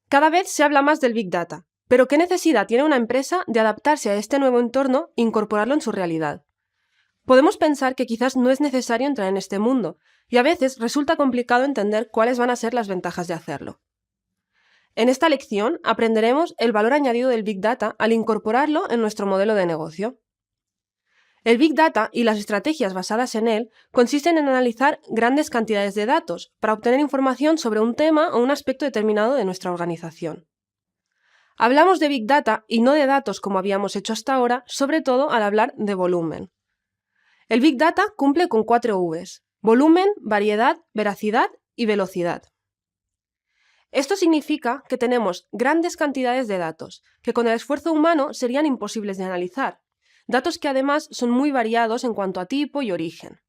Cada vez se habla más del Big Data, pero ¿qué necesidad tiene una empresa de adaptarse a este nuevo entorno e incorporarlo en su realidad? Podemos pensar que quizás no es necesario entrar en este mundo, y a veces resulta complicado entender cuáles van a ser las ventajas de hacerlo. En esta lección aprenderemos el valor añadido del Big Data al incorporarlo en nuestro modelo de negocio. El Big Data y las estrategias basadas en él consisten en analizar grandes cantidades de datos para obtener información sobre un tema o un aspecto determinado de nuestra organización. Hablamos de Big Data y no de datos como habíamos hecho hasta ahora, sobre todo al hablar de volumen. El Big Data cumple con 4 Vs: volumen, variedad, veracidad y velocidad. Esto significa que tenemos grandes cantidades de datos, que con el esfuerzo humano serían imposibles de analizar, datos que además son muy variados en cuanto a tipo y origen.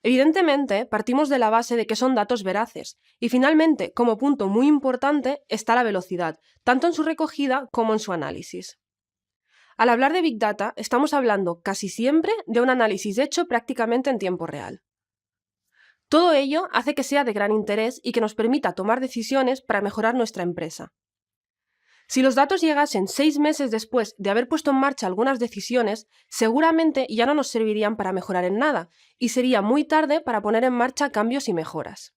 Evidentemente, partimos de la base de que son datos veraces, y finalmente, como punto muy importante, está la velocidad, tanto en su recogida como en su análisis. Al hablar de Big Data, estamos hablando casi siempre de un análisis hecho prácticamente en tiempo real. Todo ello hace que sea de gran interés y que nos permita tomar decisiones para mejorar nuestra empresa. Si los datos llegasen 6 meses después de haber puesto en marcha algunas decisiones, seguramente ya no nos servirían para mejorar en nada, y sería muy tarde para poner en marcha cambios y mejoras.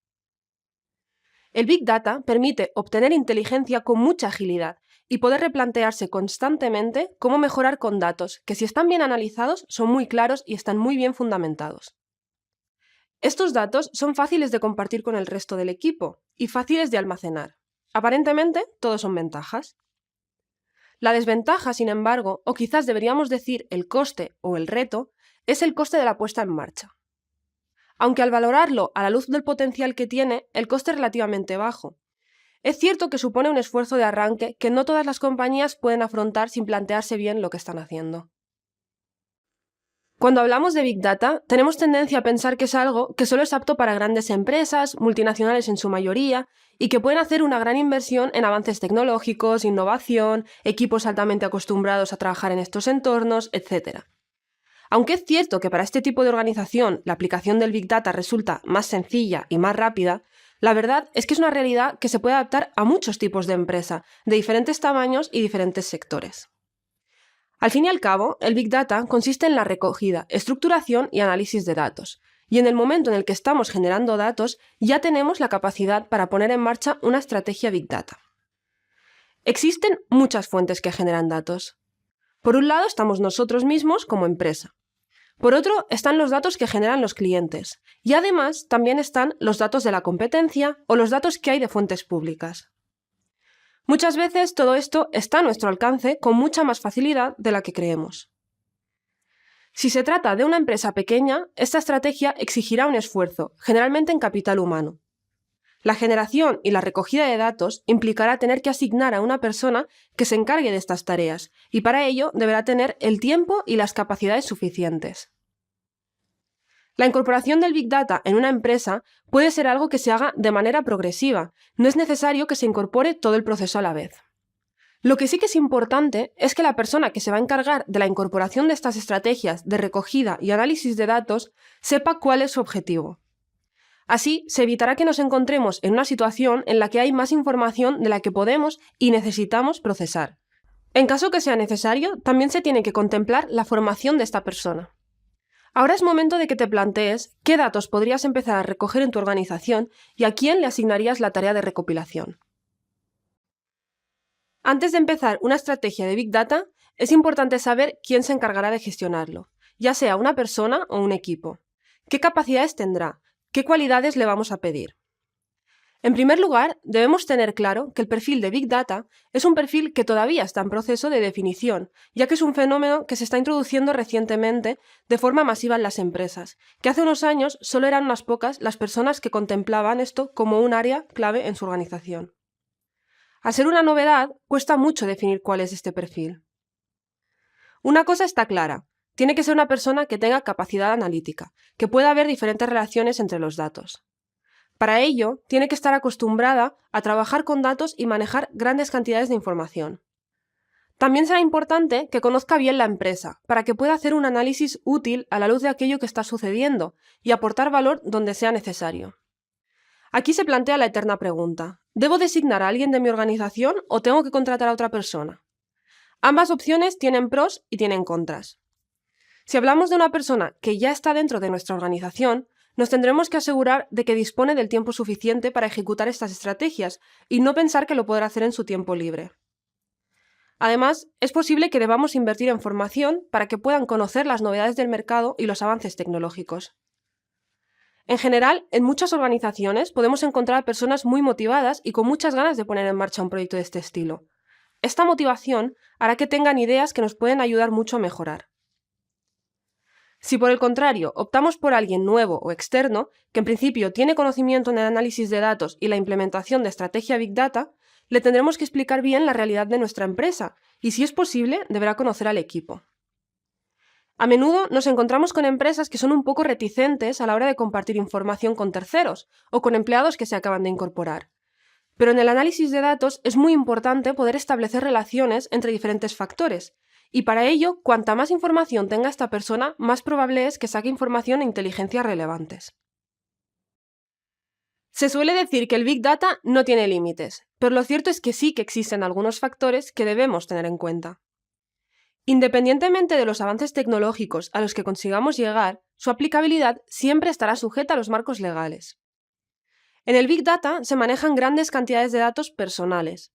El Big Data permite obtener inteligencia con mucha agilidad y poder replantearse constantemente cómo mejorar con datos que, si están bien analizados, son muy claros y están muy bien fundamentados. Estos datos son fáciles de compartir con el resto del equipo y fáciles de almacenar. Aparentemente, todo son ventajas. La desventaja, sin embargo, o quizás deberíamos decir el coste o el reto, es el coste de la puesta en marcha. Aunque al valorarlo a la luz del potencial que tiene, el coste es relativamente bajo. Es cierto que supone un esfuerzo de arranque que no todas las compañías pueden afrontar sin plantearse bien lo que están haciendo. Cuando hablamos de Big Data, tenemos tendencia a pensar que es algo que solo es apto para grandes empresas, multinacionales en su mayoría, y que pueden hacer una gran inversión en avances tecnológicos, innovación, equipos altamente acostumbrados a trabajar en estos entornos, etc. Aunque es cierto que para este tipo de organización la aplicación del Big Data resulta más sencilla y más rápida, la verdad es que es una realidad que se puede adaptar a muchos tipos de empresa, de diferentes tamaños y diferentes sectores. Al fin y al cabo, el Big Data consiste en la recogida, estructuración y análisis de datos, y en el momento en el que estamos generando datos ya tenemos la capacidad para poner en marcha una estrategia Big Data. Existen muchas fuentes que generan datos. Por un lado estamos nosotros mismos como empresa. Por otro están los datos que generan los clientes, y además también están los datos de la competencia o los datos que hay de fuentes públicas. Muchas veces todo esto está a nuestro alcance con mucha más facilidad de la que creemos. Si se trata de una empresa pequeña, esta estrategia exigirá un esfuerzo, generalmente en capital humano. La generación y la recogida de datos implicará tener que asignar a una persona que se encargue de estas tareas, y para ello deberá tener el tiempo y las capacidades suficientes. La incorporación del Big Data en una empresa puede ser algo que se haga de manera progresiva, no es necesario que se incorpore todo el proceso a la vez. Lo que sí que es importante es que la persona que se va a encargar de la incorporación de estas estrategias de recogida y análisis de datos sepa cuál es su objetivo. Así, se evitará que nos encontremos en una situación en la que hay más información de la que podemos y necesitamos procesar. En caso que sea necesario, también se tiene que contemplar la formación de esta persona. Ahora es momento de que te plantees qué datos podrías empezar a recoger en tu organización y a quién le asignarías la tarea de recopilación. Antes de empezar una estrategia de Big Data, es importante saber quién se encargará de gestionarlo, ya sea una persona o un equipo. ¿Qué capacidades tendrá? ¿Qué cualidades le vamos a pedir? En primer lugar, debemos tener claro que el perfil de Big Data es un perfil que todavía está en proceso de definición, ya que es un fenómeno que se está introduciendo recientemente de forma masiva en las empresas, que hace unos años solo eran unas pocas las personas que contemplaban esto como un área clave en su organización. Al ser una novedad, cuesta mucho definir cuál es este perfil. Una cosa está clara, tiene que ser una persona que tenga capacidad analítica, que pueda ver diferentes relaciones entre los datos. Para ello, tiene que estar acostumbrada a trabajar con datos y manejar grandes cantidades de información. También será importante que conozca bien la empresa, para que pueda hacer un análisis útil a la luz de aquello que está sucediendo y aportar valor donde sea necesario. Aquí se plantea la eterna pregunta: ¿debo designar a alguien de mi organización o tengo que contratar a otra persona? Ambas opciones tienen pros y tienen contras. Si hablamos de una persona que ya está dentro de nuestra organización, nos tendremos que asegurar de que dispone del tiempo suficiente para ejecutar estas estrategias y no pensar que lo podrá hacer en su tiempo libre. Además, es posible que debamos invertir en formación para que puedan conocer las novedades del mercado y los avances tecnológicos. En general, en muchas organizaciones podemos encontrar personas muy motivadas y con muchas ganas de poner en marcha un proyecto de este estilo. Esta motivación hará que tengan ideas que nos pueden ayudar mucho a mejorar. Si por el contrario optamos por alguien nuevo o externo, que en principio tiene conocimiento en el análisis de datos y la implementación de estrategia Big Data, le tendremos que explicar bien la realidad de nuestra empresa y, si es posible, deberá conocer al equipo. A menudo nos encontramos con empresas que son un poco reticentes a la hora de compartir información con terceros o con empleados que se acaban de incorporar. Pero en el análisis de datos es muy importante poder establecer relaciones entre diferentes factores, y para ello, cuanta más información tenga esta persona, más probable es que saque información e inteligencias relevantes. Se suele decir que el Big Data no tiene límites, pero lo cierto es que sí que existen algunos factores que debemos tener en cuenta. Independientemente de los avances tecnológicos a los que consigamos llegar, su aplicabilidad siempre estará sujeta a los marcos legales. En el Big Data se manejan grandes cantidades de datos personales.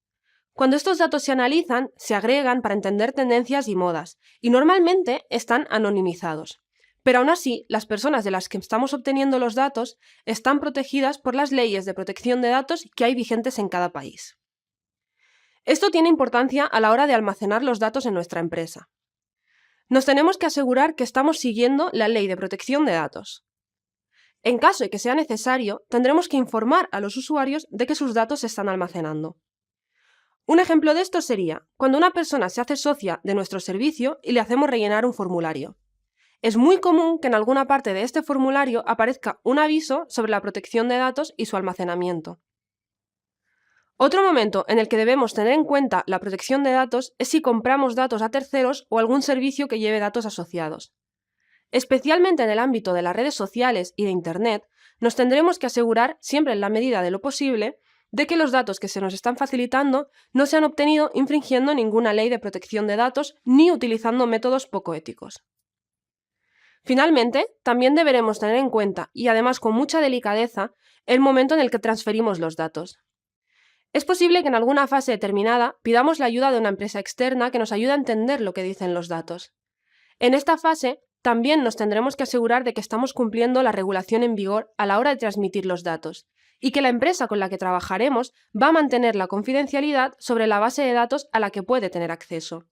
Cuando estos datos se analizan, se agregan para entender tendencias y modas, y normalmente están anonimizados. Pero aún así, las personas de las que estamos obteniendo los datos están protegidas por las leyes de protección de datos que hay vigentes en cada país. Esto tiene importancia a la hora de almacenar los datos en nuestra empresa. Nos tenemos que asegurar que estamos siguiendo la ley de protección de datos. En caso de que sea necesario, tendremos que informar a los usuarios de que sus datos se están almacenando. Un ejemplo de esto sería cuando una persona se hace socia de nuestro servicio y le hacemos rellenar un formulario. Es muy común que en alguna parte de este formulario aparezca un aviso sobre la protección de datos y su almacenamiento. Otro momento en el que debemos tener en cuenta la protección de datos es si compramos datos a terceros o algún servicio que lleve datos asociados. Especialmente en el ámbito de las redes sociales y de Internet, nos tendremos que asegurar, siempre en la medida de lo posible, de que los datos que se nos están facilitando no se han obtenido infringiendo ninguna ley de protección de datos ni utilizando métodos poco éticos. Finalmente, también deberemos tener en cuenta, y además con mucha delicadeza, el momento en el que transferimos los datos. Es posible que en alguna fase determinada pidamos la ayuda de una empresa externa que nos ayude a entender lo que dicen los datos. En esta fase, también nos tendremos que asegurar de que estamos cumpliendo la regulación en vigor a la hora de transmitir los datos, y que la empresa con la que trabajaremos va a mantener la confidencialidad sobre la base de datos a la que puede tener acceso.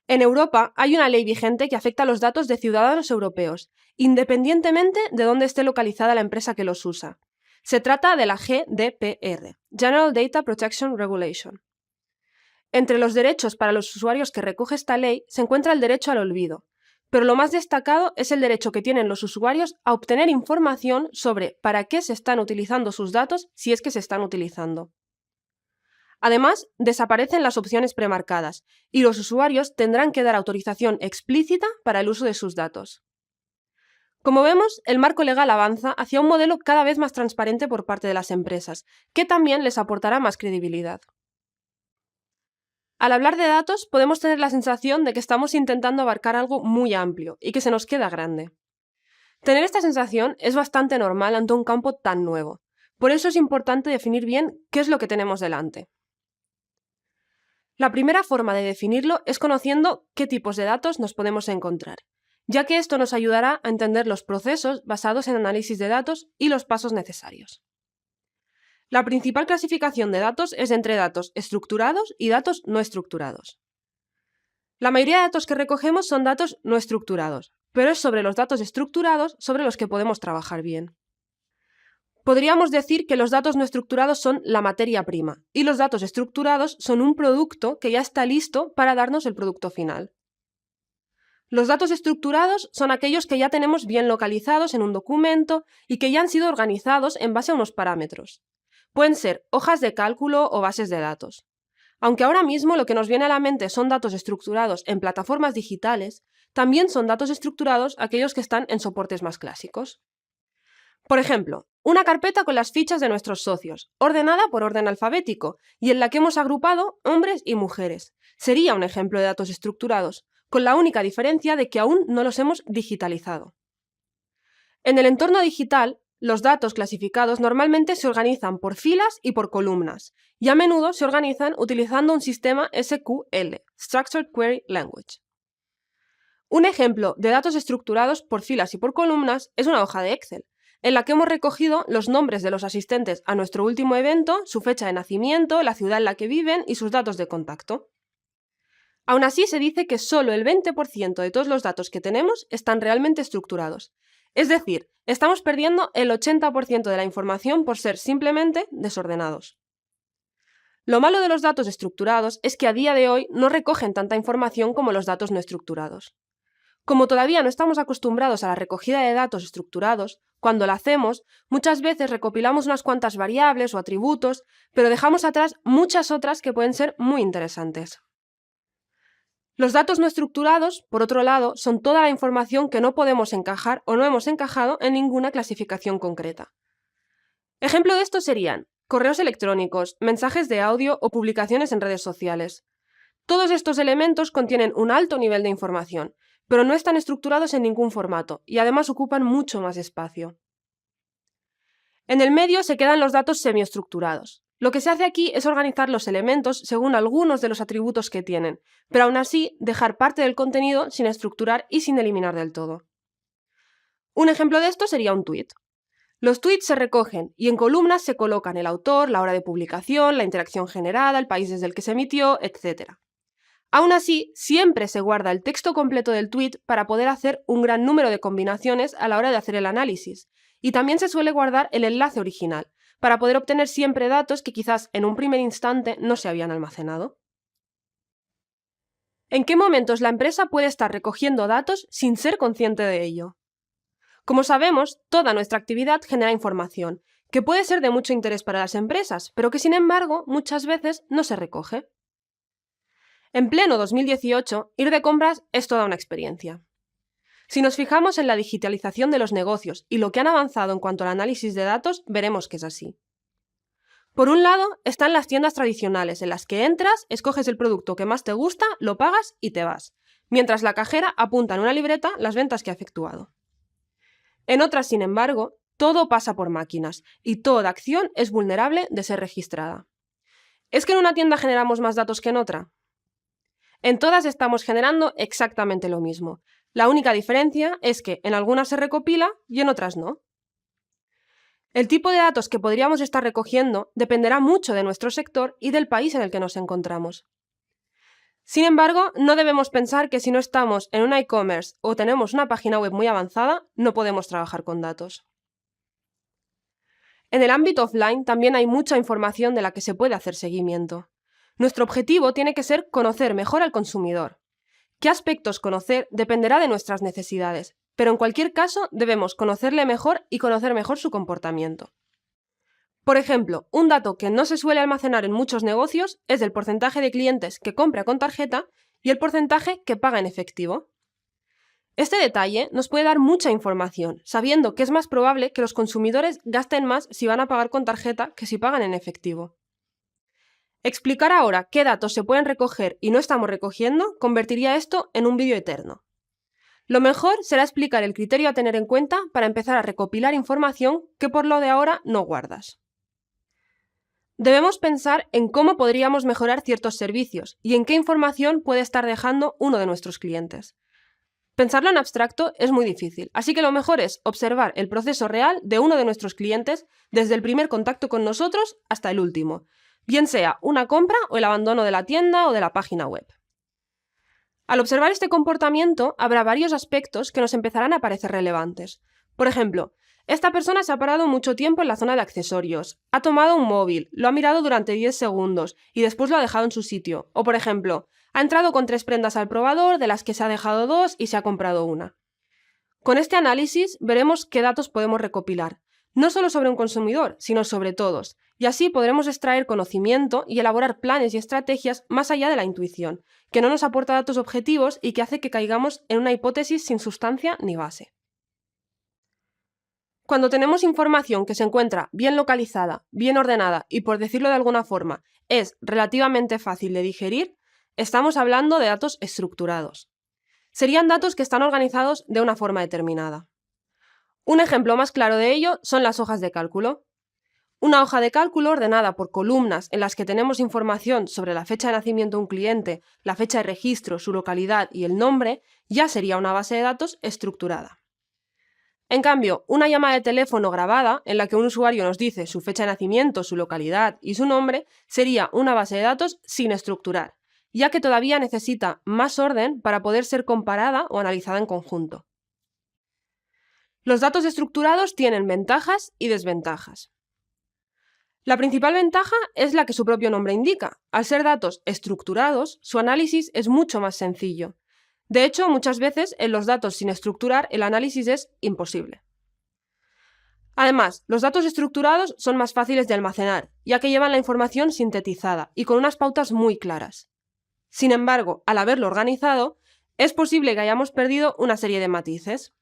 En Europa hay una ley vigente que afecta a los datos de ciudadanos europeos, independientemente de dónde esté localizada la empresa que los usa. Se trata de la GDPR, General Data Protection Regulation. Entre los derechos para los usuarios que recoge esta ley se encuentra el derecho al olvido, pero lo más destacado es el derecho que tienen los usuarios a obtener información sobre para qué se están utilizando sus datos si es que se están utilizando. Además, desaparecen las opciones premarcadas y los usuarios tendrán que dar autorización explícita para el uso de sus datos. Como vemos, el marco legal avanza hacia un modelo cada vez más transparente por parte de las empresas, que también les aportará más credibilidad. Al hablar de datos, podemos tener la sensación de que estamos intentando abarcar algo muy amplio y que se nos queda grande. Tener esta sensación es bastante normal ante un campo tan nuevo. Por eso es importante definir bien qué es lo que tenemos delante. La primera forma de definirlo es conociendo qué tipos de datos nos podemos encontrar, ya que esto nos ayudará a entender los procesos basados en análisis de datos y los pasos necesarios. La principal clasificación de datos es entre datos estructurados y datos no estructurados. La mayoría de datos que recogemos son datos no estructurados, pero es sobre los datos estructurados sobre los que podemos trabajar bien. Podríamos decir que los datos no estructurados son la materia prima y los datos estructurados son un producto que ya está listo para darnos el producto final. Los datos estructurados son aquellos que ya tenemos bien localizados en un documento y que ya han sido organizados en base a unos parámetros. Pueden ser hojas de cálculo o bases de datos. Aunque ahora mismo lo que nos viene a la mente son datos estructurados en plataformas digitales, también son datos estructurados aquellos que están en soportes más clásicos. Por ejemplo, una carpeta con las fichas de nuestros socios, ordenada por orden alfabético, y en la que hemos agrupado hombres y mujeres. Sería un ejemplo de datos estructurados, con la única diferencia de que aún no los hemos digitalizado. En el entorno digital, los datos clasificados normalmente se organizan por filas y por columnas, y a menudo se organizan utilizando un sistema SQL, Structured Query Language. Un ejemplo de datos estructurados por filas y por columnas es una hoja de Excel, en la que hemos recogido los nombres de los asistentes a nuestro último evento, su fecha de nacimiento, la ciudad en la que viven y sus datos de contacto. Aún así, se dice que solo el 20% de todos los datos que tenemos están realmente estructurados. Es decir, estamos perdiendo el 80% de la información por ser simplemente desordenados. Lo malo de los datos estructurados es que a día de hoy no recogen tanta información como los datos no estructurados. Como todavía no estamos acostumbrados a la recogida de datos estructurados, cuando la hacemos, muchas veces recopilamos unas cuantas variables o atributos, pero dejamos atrás muchas otras que pueden ser muy interesantes. Los datos no estructurados, por otro lado, son toda la información que no podemos encajar o no hemos encajado en ninguna clasificación concreta. Ejemplo de esto serían correos electrónicos, mensajes de audio o publicaciones en redes sociales. Todos estos elementos contienen un alto nivel de información, pero no están estructurados en ningún formato y además ocupan mucho más espacio. En el medio se quedan los datos semiestructurados. Lo que se hace aquí es organizar los elementos según algunos de los atributos que tienen, pero aún así dejar parte del contenido sin estructurar y sin eliminar del todo. Un ejemplo de esto sería un tweet. Los tweets se recogen y en columnas se colocan el autor, la hora de publicación, la interacción generada, el país desde el que se emitió, etc. Aún así, siempre se guarda el texto completo del tweet para poder hacer un gran número de combinaciones a la hora de hacer el análisis, y también se suele guardar el enlace original, para poder obtener siempre datos que quizás en un primer instante no se habían almacenado. ¿En qué momentos la empresa puede estar recogiendo datos sin ser consciente de ello? Como sabemos, toda nuestra actividad genera información, que puede ser de mucho interés para las empresas, pero que sin embargo muchas veces no se recoge. En pleno 2018, ir de compras es toda una experiencia. Si nos fijamos en la digitalización de los negocios y lo que han avanzado en cuanto al análisis de datos, veremos que es así. Por un lado, están las tiendas tradicionales, en las que entras, escoges el producto que más te gusta, lo pagas y te vas, mientras la cajera apunta en una libreta las ventas que ha efectuado. En otras, sin embargo, todo pasa por máquinas y toda acción es vulnerable de ser registrada. ¿Es que en una tienda generamos más datos que en otra? En todas estamos generando exactamente lo mismo. La única diferencia es que en algunas se recopila y en otras no. El tipo de datos que podríamos estar recogiendo dependerá mucho de nuestro sector y del país en el que nos encontramos. Sin embargo, no debemos pensar que si no estamos en un e-commerce o tenemos una página web muy avanzada, no podemos trabajar con datos. En el ámbito offline también hay mucha información de la que se puede hacer seguimiento. Nuestro objetivo tiene que ser conocer mejor al consumidor. ¿Qué aspectos conocer? Dependerá de nuestras necesidades, pero en cualquier caso debemos conocerle mejor y conocer mejor su comportamiento. Por ejemplo, un dato que no se suele almacenar en muchos negocios es el porcentaje de clientes que compra con tarjeta y el porcentaje que paga en efectivo. Este detalle nos puede dar mucha información, sabiendo que es más probable que los consumidores gasten más si van a pagar con tarjeta que si pagan en efectivo. Explicar ahora qué datos se pueden recoger y no estamos recogiendo convertiría esto en un vídeo eterno. Lo mejor será explicar el criterio a tener en cuenta para empezar a recopilar información que por lo de ahora no guardas. Debemos pensar en cómo podríamos mejorar ciertos servicios y en qué información puede estar dejando uno de nuestros clientes. Pensarlo en abstracto es muy difícil, así que lo mejor es observar el proceso real de uno de nuestros clientes desde el primer contacto con nosotros hasta el último, bien sea una compra o el abandono de la tienda o de la página web. Al observar este comportamiento, habrá varios aspectos que nos empezarán a parecer relevantes. Por ejemplo, esta persona se ha parado mucho tiempo en la zona de accesorios, ha tomado un móvil, lo ha mirado durante 10 segundos y después lo ha dejado en su sitio. O por ejemplo, ha entrado con 3 prendas al probador, de las que se ha dejado 2 y se ha comprado una. Con este análisis veremos qué datos podemos recopilar, no solo sobre un consumidor, sino sobre todos, y así podremos extraer conocimiento y elaborar planes y estrategias más allá de la intuición, que no nos aporta datos objetivos y que hace que caigamos en una hipótesis sin sustancia ni base. Cuando tenemos información que se encuentra bien localizada, bien ordenada y, por decirlo de alguna forma, es relativamente fácil de digerir, estamos hablando de datos estructurados. Serían datos que están organizados de una forma determinada. Un ejemplo más claro de ello son las hojas de cálculo. Una hoja de cálculo ordenada por columnas en las que tenemos información sobre la fecha de nacimiento de un cliente, la fecha de registro, su localidad y el nombre, ya sería una base de datos estructurada. En cambio, una llamada de teléfono grabada en la que un usuario nos dice su fecha de nacimiento, su localidad y su nombre, sería una base de datos sin estructurar, ya que todavía necesita más orden para poder ser comparada o analizada en conjunto. Los datos estructurados tienen ventajas y desventajas. La principal ventaja es la que su propio nombre indica. Al ser datos estructurados, su análisis es mucho más sencillo. De hecho, muchas veces en los datos sin estructurar el análisis es imposible. Además, los datos estructurados son más fáciles de almacenar, ya que llevan la información sintetizada y con unas pautas muy claras. Sin embargo, al haberlo organizado, es posible que hayamos perdido una serie de matices.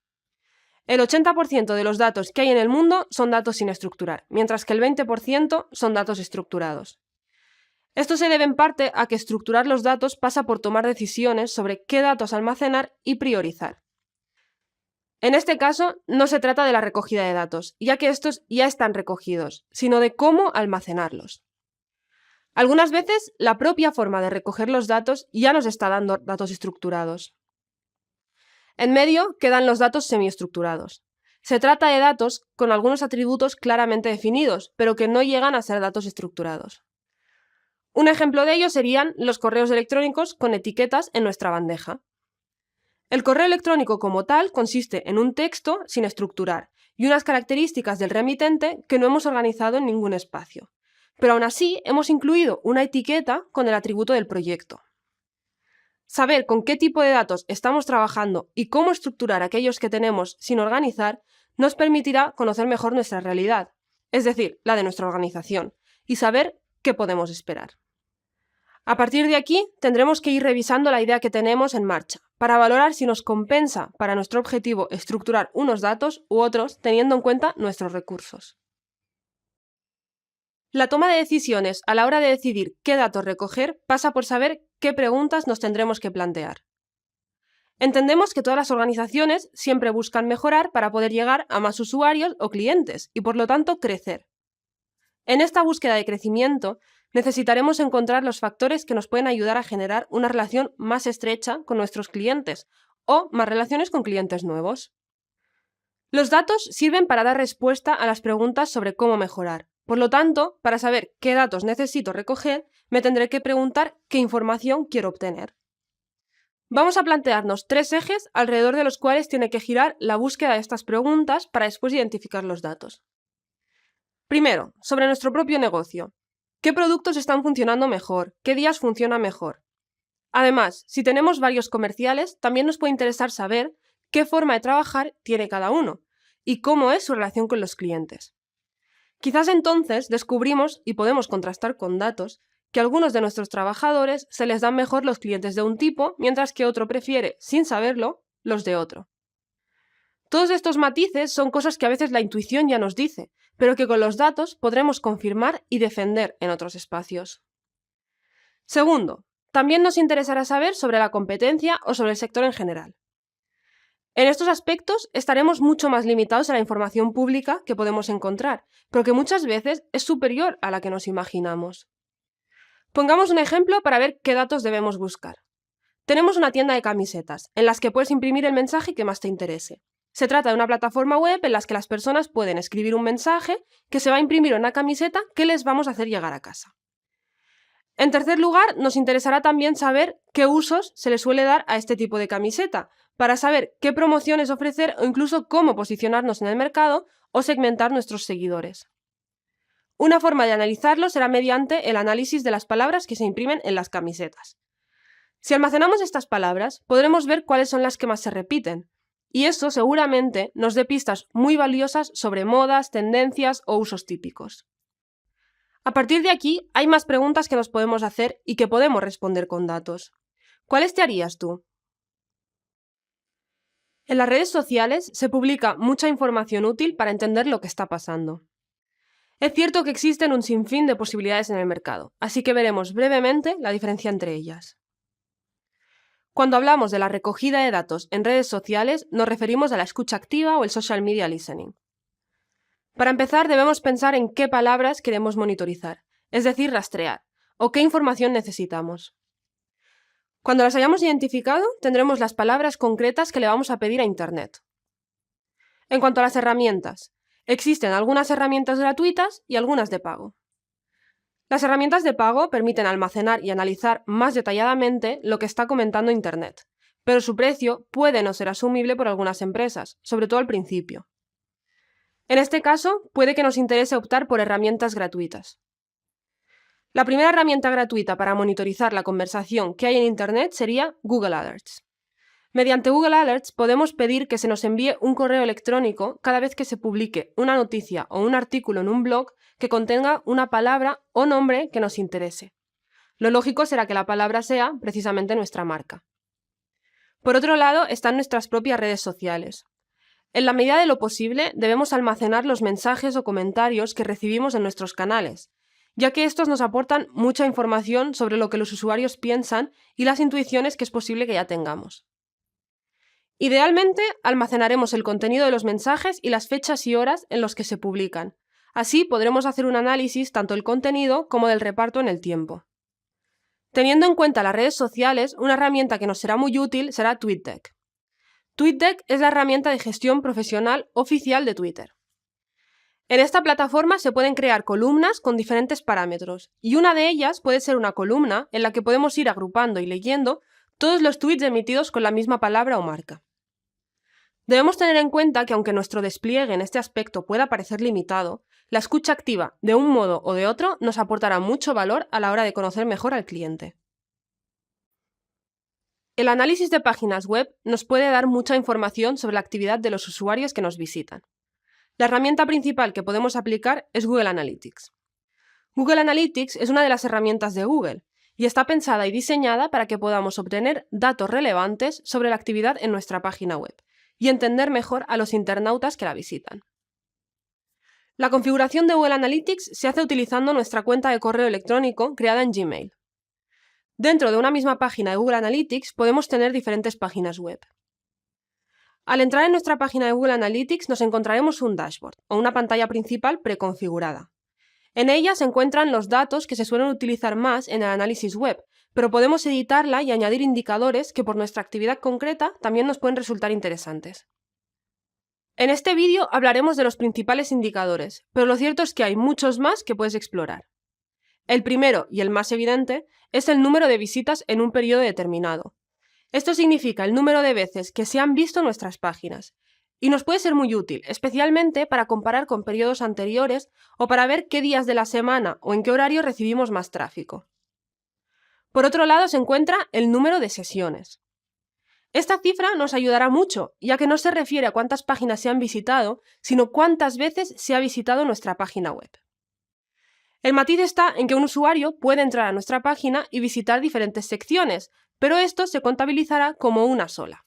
El 80% de los datos que hay en el mundo son datos sin estructurar, mientras que el 20% son datos estructurados. Esto se debe en parte a que estructurar los datos pasa por tomar decisiones sobre qué datos almacenar y priorizar. En este caso, no se trata de la recogida de datos, ya que estos ya están recogidos, sino de cómo almacenarlos. Algunas veces, la propia forma de recoger los datos ya nos está dando datos estructurados. En medio quedan los datos semiestructurados. Se trata de datos con algunos atributos claramente definidos, pero que no llegan a ser datos estructurados. Un ejemplo de ello serían los correos electrónicos con etiquetas en nuestra bandeja. El correo electrónico como tal consiste en un texto sin estructurar y unas características del remitente que no hemos organizado en ningún espacio. Pero aún así hemos incluido una etiqueta con el atributo del proyecto. Saber con qué tipo de datos estamos trabajando y cómo estructurar aquellos que tenemos sin organizar nos permitirá conocer mejor nuestra realidad, es decir, la de nuestra organización, y saber qué podemos esperar. A partir de aquí, tendremos que ir revisando la idea que tenemos en marcha, para valorar si nos compensa para nuestro objetivo estructurar unos datos u otros teniendo en cuenta nuestros recursos. La toma de decisiones a la hora de decidir qué datos recoger pasa por saber qué preguntas nos tendremos que plantear. Entendemos que todas las organizaciones siempre buscan mejorar para poder llegar a más usuarios o clientes y por lo tanto crecer. En esta búsqueda de crecimiento necesitaremos encontrar los factores que nos pueden ayudar a generar una relación más estrecha con nuestros clientes o más relaciones con clientes nuevos. Los datos sirven para dar respuesta a las preguntas sobre cómo mejorar. Por lo tanto, para saber qué datos necesito recoger, me tendré que preguntar qué información quiero obtener. Vamos a plantearnos 3 ejes alrededor de los cuales tiene que girar la búsqueda de estas preguntas para después identificar los datos. Primero, sobre nuestro propio negocio. ¿Qué productos están funcionando mejor? ¿Qué días funciona mejor? Además, si tenemos varios comerciales, también nos puede interesar saber qué forma de trabajar tiene cada uno y cómo es su relación con los clientes. Quizás entonces descubrimos, y podemos contrastar con datos, que a algunos de nuestros trabajadores se les dan mejor los clientes de un tipo, mientras que otro prefiere, sin saberlo, los de otro. Todos estos matices son cosas que a veces la intuición ya nos dice, pero que con los datos podremos confirmar y defender en otros espacios. Segundo, también nos interesará saber sobre la competencia o sobre el sector en general. En estos aspectos estaremos mucho más limitados a la información pública que podemos encontrar, pero que muchas veces es superior a la que nos imaginamos. Pongamos un ejemplo para ver qué datos debemos buscar. Tenemos una tienda de camisetas, en las que puedes imprimir el mensaje que más te interese. Se trata de una plataforma web en la que las personas pueden escribir un mensaje que se va a imprimir en una camiseta que les vamos a hacer llegar a casa. En tercer lugar, nos interesará también saber qué usos se le suele dar a este tipo de camiseta, para saber qué promociones ofrecer o incluso cómo posicionarnos en el mercado o segmentar nuestros seguidores. Una forma de analizarlo será mediante el análisis de las palabras que se imprimen en las camisetas. Si almacenamos estas palabras, podremos ver cuáles son las que más se repiten, y eso seguramente nos dé pistas muy valiosas sobre modas, tendencias o usos típicos. A partir de aquí, hay más preguntas que nos podemos hacer y que podemos responder con datos. ¿Cuáles te harías tú? En las redes sociales se publica mucha información útil para entender lo que está pasando. Es cierto que existen un sinfín de posibilidades en el mercado, así que veremos brevemente la diferencia entre ellas. Cuando hablamos de la recogida de datos en redes sociales, nos referimos a la escucha activa o el social media listening. Para empezar, debemos pensar en qué palabras queremos monitorizar, es decir, rastrear, o qué información necesitamos. Cuando las hayamos identificado, tendremos las palabras concretas que le vamos a pedir a Internet. En cuanto a las herramientas, existen algunas herramientas gratuitas y algunas de pago. Las herramientas de pago permiten almacenar y analizar más detalladamente lo que está comentando Internet, pero su precio puede no ser asumible por algunas empresas, sobre todo al principio. En este caso, puede que nos interese optar por herramientas gratuitas. La primera herramienta gratuita para monitorizar la conversación que hay en Internet sería Google Alerts. Mediante Google Alerts podemos pedir que se nos envíe un correo electrónico cada vez que se publique una noticia o un artículo en un blog que contenga una palabra o nombre que nos interese. Lo lógico será que la palabra sea precisamente nuestra marca. Por otro lado, están nuestras propias redes sociales. En la medida de lo posible, debemos almacenar los mensajes o comentarios que recibimos en nuestros canales, ya que estos nos aportan mucha información sobre lo que los usuarios piensan y las intuiciones que es posible que ya tengamos. Idealmente, almacenaremos el contenido de los mensajes y las fechas y horas en los que se publican. Así podremos hacer un análisis tanto del contenido como del reparto en el tiempo. Teniendo en cuenta las redes sociales, una herramienta que nos será muy útil será TweetDeck. TweetDeck es la herramienta de gestión profesional oficial de Twitter. En esta plataforma se pueden crear columnas con diferentes parámetros, y una de ellas puede ser una columna en la que podemos ir agrupando y leyendo todos los tweets emitidos con la misma palabra o marca. Debemos tener en cuenta que aunque nuestro despliegue en este aspecto pueda parecer limitado, la escucha activa, de un modo o de otro, nos aportará mucho valor a la hora de conocer mejor al cliente. El análisis de páginas web nos puede dar mucha información sobre la actividad de los usuarios que nos visitan. La herramienta principal que podemos aplicar es Google Analytics. Google Analytics es una de las herramientas de Google y está pensada y diseñada para que podamos obtener datos relevantes sobre la actividad en nuestra página web y entender mejor a los internautas que la visitan. La configuración de Google Analytics se hace utilizando nuestra cuenta de correo electrónico creada en Gmail. Dentro de una misma página de Google Analytics podemos tener diferentes páginas web. Al entrar en nuestra página de Google Analytics nos encontraremos un dashboard o una pantalla principal preconfigurada. En ella se encuentran los datos que se suelen utilizar más en el análisis web, pero podemos editarla y añadir indicadores que por nuestra actividad concreta también nos pueden resultar interesantes. En este vídeo hablaremos de los principales indicadores, pero lo cierto es que hay muchos más que puedes explorar. El primero, y el más evidente, es el número de visitas en un periodo determinado. Esto significa el número de veces que se han visto nuestras páginas, y nos puede ser muy útil, especialmente para comparar con periodos anteriores o para ver qué días de la semana o en qué horario recibimos más tráfico. Por otro lado se encuentra el número de sesiones. Esta cifra nos ayudará mucho, ya que no se refiere a cuántas páginas se han visitado, sino cuántas veces se ha visitado nuestra página web. El matiz está en que un usuario puede entrar a nuestra página y visitar diferentes secciones, pero esto se contabilizará como una sola.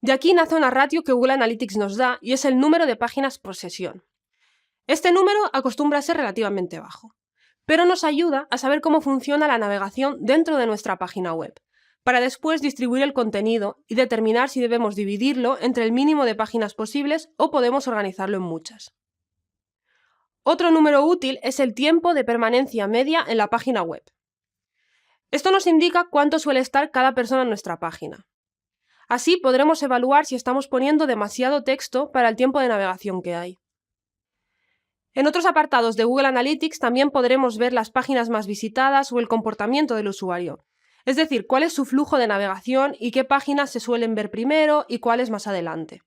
De aquí nace una ratio que Google Analytics nos da y es el número de páginas por sesión. Este número acostumbra a ser relativamente bajo, pero nos ayuda a saber cómo funciona la navegación dentro de nuestra página web, para después distribuir el contenido y determinar si debemos dividirlo entre el mínimo de páginas posibles o podemos organizarlo en muchas. Otro número útil es el tiempo de permanencia media en la página web. Esto nos indica cuánto suele estar cada persona en nuestra página. Así podremos evaluar si estamos poniendo demasiado texto para el tiempo de navegación que hay. En otros apartados de Google Analytics también podremos ver las páginas más visitadas o el comportamiento del usuario, es decir, cuál es su flujo de navegación y qué páginas se suelen ver primero y cuáles más adelante.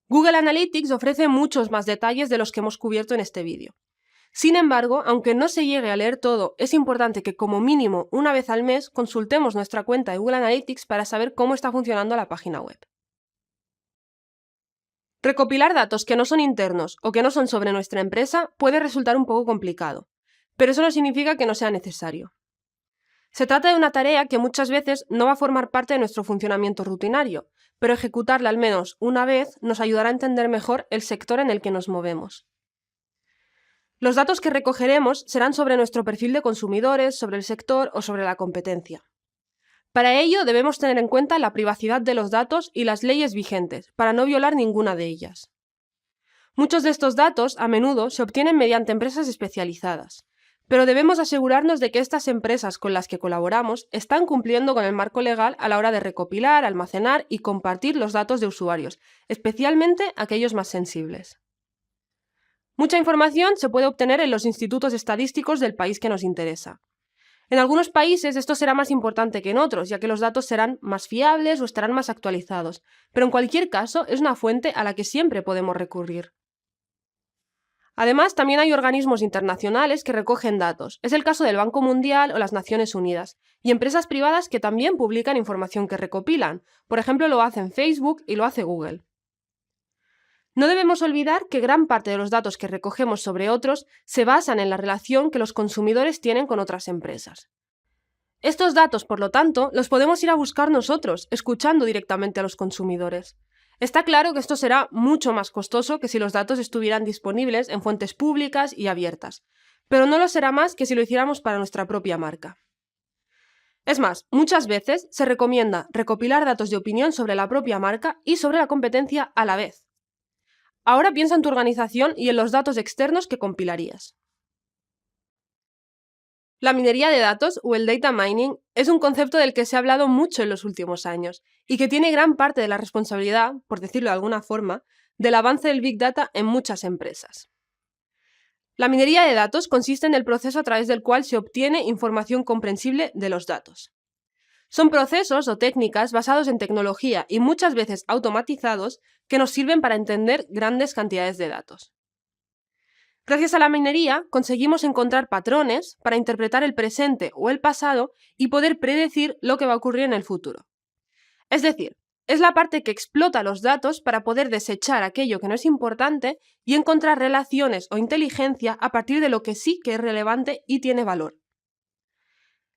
Google Analytics ofrece muchos más detalles de los que hemos cubierto en este vídeo. Sin embargo, aunque no se llegue a leer todo, es importante que como mínimo una vez al mes consultemos nuestra cuenta de Google Analytics para saber cómo está funcionando la página web. Recopilar datos que no son internos o que no son sobre nuestra empresa puede resultar un poco complicado, pero eso no significa que no sea necesario. Se trata de una tarea que muchas veces no va a formar parte de nuestro funcionamiento rutinario, pero ejecutarla al menos una vez nos ayudará a entender mejor el sector en el que nos movemos. Los datos que recogeremos serán sobre nuestro perfil de consumidores, sobre el sector o sobre la competencia. Para ello debemos tener en cuenta la privacidad de los datos y las leyes vigentes, para no violar ninguna de ellas. Muchos de estos datos, a menudo, se obtienen mediante empresas especializadas, pero debemos asegurarnos de que estas empresas con las que colaboramos están cumpliendo con el marco legal a la hora de recopilar, almacenar y compartir los datos de usuarios, especialmente aquellos más sensibles. Mucha información se puede obtener en los institutos estadísticos del país que nos interesa. En algunos países esto será más importante que en otros, ya que los datos serán más fiables o estarán más actualizados, pero en cualquier caso es una fuente a la que siempre podemos recurrir. Además, también hay organismos internacionales que recogen datos. Es el caso del Banco Mundial o las Naciones Unidas, y empresas privadas que también publican información que recopilan. Por ejemplo, lo hacen Facebook y lo hace Google. No debemos olvidar que gran parte de los datos que recogemos sobre otros se basan en la relación que los consumidores tienen con otras empresas. Estos datos, por lo tanto, los podemos ir a buscar nosotros, escuchando directamente a los consumidores. Está claro que esto será mucho más costoso que si los datos estuvieran disponibles en fuentes públicas y abiertas, pero no lo será más que si lo hiciéramos para nuestra propia marca. Es más, muchas veces se recomienda recopilar datos de opinión sobre la propia marca y sobre la competencia a la vez. Ahora piensa en tu organización y en los datos externos que compilarías. La minería de datos, o el data mining, es un concepto del que se ha hablado mucho en los últimos años y que tiene gran parte de la responsabilidad, por decirlo de alguna forma, del avance del Big Data en muchas empresas. La minería de datos consiste en el proceso a través del cual se obtiene información comprensible de los datos. Son procesos o técnicas basados en tecnología y muchas veces automatizados que nos sirven para entender grandes cantidades de datos. Gracias a la minería conseguimos encontrar patrones para interpretar el presente o el pasado y poder predecir lo que va a ocurrir en el futuro. Es decir, es la parte que explota los datos para poder desechar aquello que no es importante y encontrar relaciones o inteligencia a partir de lo que sí que es relevante y tiene valor.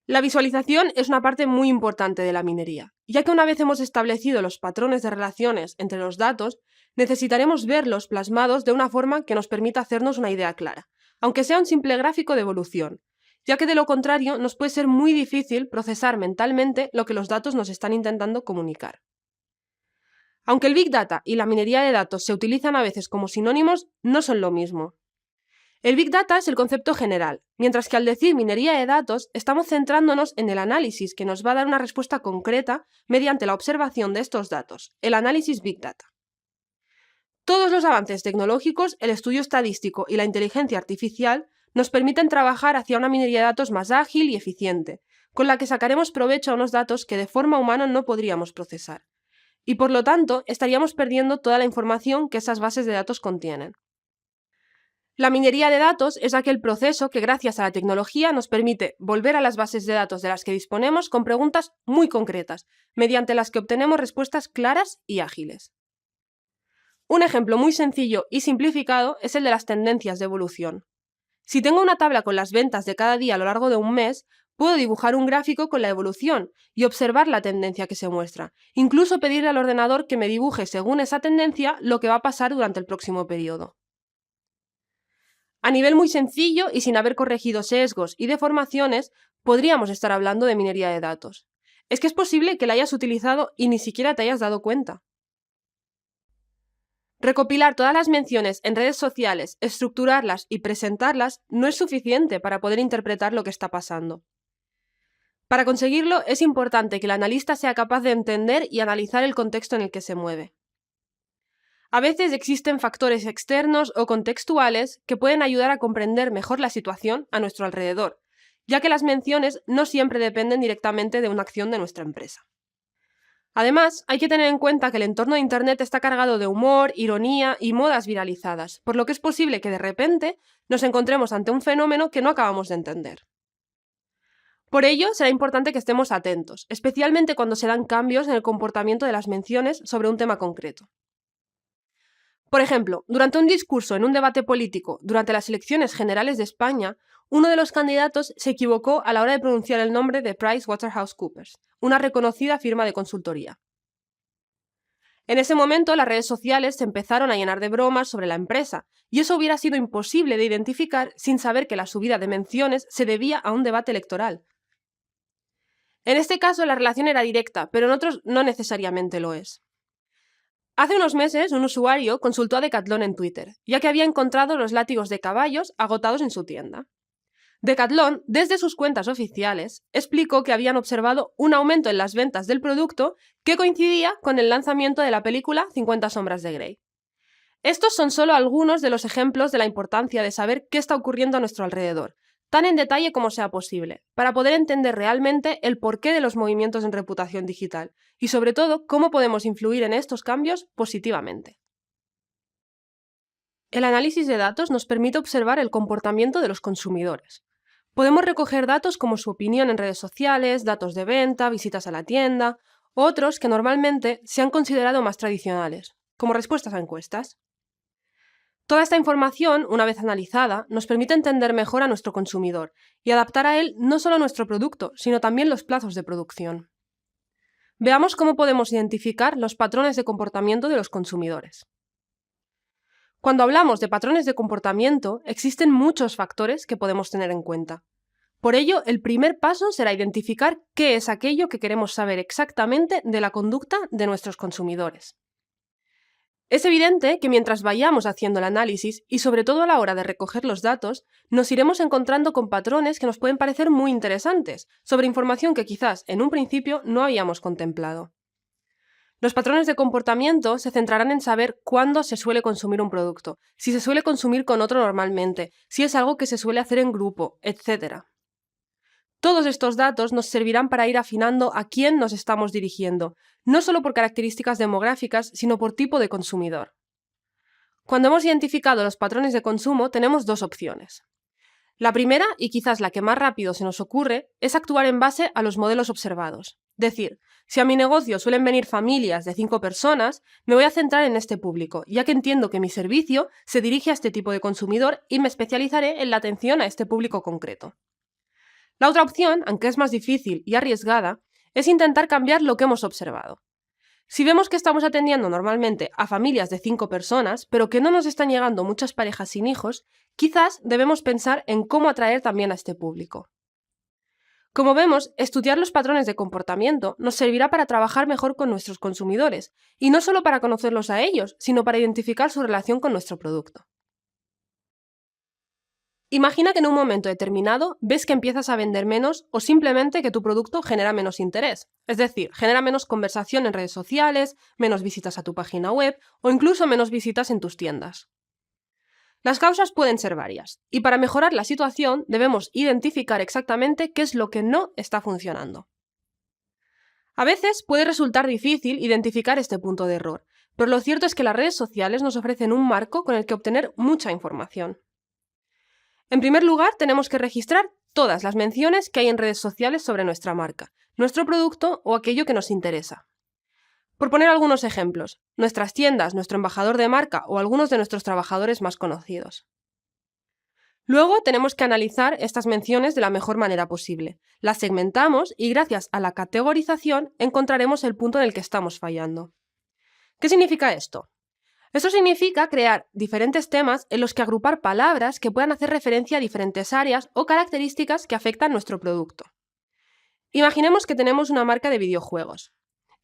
La visualización es una parte muy importante de la minería, ya que una vez hemos establecido los patrones de relaciones entre los datos, necesitaremos verlos plasmados de una forma que nos permita hacernos una idea clara, aunque sea un simple gráfico de evolución, ya que de lo contrario nos puede ser muy difícil procesar mentalmente lo que los datos nos están intentando comunicar. Aunque el Big Data y la minería de datos se utilizan a veces como sinónimos, no son lo mismo. El Big Data es el concepto general, mientras que al decir minería de datos estamos centrándonos en el análisis que nos va a dar una respuesta concreta mediante la observación de estos datos, el análisis Big Data. Todos los avances tecnológicos, el estudio estadístico y la inteligencia artificial nos permiten trabajar hacia una minería de datos más ágil y eficiente, con la que sacaremos provecho a unos datos que de forma humana no podríamos procesar. Y por lo tanto, estaríamos perdiendo toda la información que esas bases de datos contienen. La minería de datos es aquel proceso que gracias a la tecnología nos permite volver a las bases de datos de las que disponemos con preguntas muy concretas, mediante las que obtenemos respuestas claras y ágiles. Un ejemplo muy sencillo y simplificado es el de las tendencias de evolución. Si tengo una tabla con las ventas de cada día a lo largo de un mes, puedo dibujar un gráfico con la evolución y observar la tendencia que se muestra, incluso pedirle al ordenador que me dibuje según esa tendencia lo que va a pasar durante el próximo periodo. A nivel muy sencillo y sin haber corregido sesgos y deformaciones, podríamos estar hablando de minería de datos. Es que es posible que la hayas utilizado y ni siquiera te hayas dado cuenta. Recopilar todas las menciones en redes sociales, estructurarlas y presentarlas no es suficiente para poder interpretar lo que está pasando. Para conseguirlo, es importante que el analista sea capaz de entender y analizar el contexto en el que se mueve. A veces existen factores externos o contextuales que pueden ayudar a comprender mejor la situación a nuestro alrededor, ya que las menciones no siempre dependen directamente de una acción de nuestra empresa. Además, hay que tener en cuenta que el entorno de Internet está cargado de humor, ironía y modas viralizadas, por lo que es posible que de repente nos encontremos ante un fenómeno que no acabamos de entender. Por ello, será importante que estemos atentos, especialmente cuando se dan cambios en el comportamiento de las menciones sobre un tema concreto. Por ejemplo, durante un discurso en un debate político durante las elecciones generales de España, uno de los candidatos se equivocó a la hora de pronunciar el nombre de PricewaterhouseCoopers, una reconocida firma de consultoría. En ese momento, las redes sociales se empezaron a llenar de bromas sobre la empresa, y eso hubiera sido imposible de identificar sin saber que la subida de menciones se debía a un debate electoral. En este caso, la relación era directa, pero en otros no necesariamente lo es. Hace unos meses, un usuario consultó a Decathlon en Twitter, ya que había encontrado los látigos de caballos agotados en su tienda. Decathlon, desde sus cuentas oficiales, explicó que habían observado un aumento en las ventas del producto que coincidía con el lanzamiento de la película 50 sombras de Grey. Estos son solo algunos de los ejemplos de la importancia de saber qué está ocurriendo a nuestro alrededor, tan en detalle como sea posible, para poder entender realmente el porqué de los movimientos en reputación digital y, sobre todo, cómo podemos influir en estos cambios positivamente. El análisis de datos nos permite observar el comportamiento de los consumidores. Podemos recoger datos como su opinión en redes sociales, datos de venta, visitas a la tienda, u otros que normalmente se han considerado más tradicionales, como respuestas a encuestas. Toda esta información, una vez analizada, nos permite entender mejor a nuestro consumidor y adaptar a él no solo nuestro producto, sino también los plazos de producción. Veamos cómo podemos identificar los patrones de comportamiento de los consumidores. Cuando hablamos de patrones de comportamiento, existen muchos factores que podemos tener en cuenta. Por ello, el primer paso será identificar qué es aquello que queremos saber exactamente de la conducta de nuestros consumidores. Es evidente que mientras vayamos haciendo el análisis y sobre todo a la hora de recoger los datos, nos iremos encontrando con patrones que nos pueden parecer muy interesantes, sobre información que quizás en un principio no habíamos contemplado. Los patrones de comportamiento se centrarán en saber cuándo se suele consumir un producto, si se suele consumir con otro normalmente, si es algo que se suele hacer en grupo, etc. Todos estos datos nos servirán para ir afinando a quién nos estamos dirigiendo, no solo por características demográficas, sino por tipo de consumidor. Cuando hemos identificado los patrones de consumo, tenemos dos opciones. La primera, y quizás la que más rápido se nos ocurre, es actuar en base a los modelos observados. Decir, si a mi negocio suelen venir familias de 5 personas, me voy a centrar en este público, ya que entiendo que mi servicio se dirige a este tipo de consumidor y me especializaré en la atención a este público concreto. La otra opción, aunque es más difícil y arriesgada, es intentar cambiar lo que hemos observado. Si vemos que estamos atendiendo normalmente a familias de 5 personas, pero que no nos están llegando muchas parejas sin hijos, quizás debemos pensar en cómo atraer también a este público. Como vemos, estudiar los patrones de comportamiento nos servirá para trabajar mejor con nuestros consumidores, y no solo para conocerlos a ellos, sino para identificar su relación con nuestro producto. Imagina que en un momento determinado ves que empiezas a vender menos o simplemente que tu producto genera menos interés, es decir, genera menos conversación en redes sociales, menos visitas a tu página web o incluso menos visitas en tus tiendas. Las causas pueden ser varias, y para mejorar la situación debemos identificar exactamente qué es lo que no está funcionando. A veces puede resultar difícil identificar este punto de error, pero lo cierto es que las redes sociales nos ofrecen un marco con el que obtener mucha información. En primer lugar, tenemos que registrar todas las menciones que hay en redes sociales sobre nuestra marca, nuestro producto o aquello que nos interesa. Por poner algunos ejemplos, nuestras tiendas, nuestro embajador de marca o algunos de nuestros trabajadores más conocidos. Luego tenemos que analizar estas menciones de la mejor manera posible. Las segmentamos y gracias a la categorización encontraremos el punto en el que estamos fallando. ¿Qué significa esto? Esto significa crear diferentes temas en los que agrupar palabras que puedan hacer referencia a diferentes áreas o características que afectan nuestro producto. Imaginemos que tenemos una marca de videojuegos.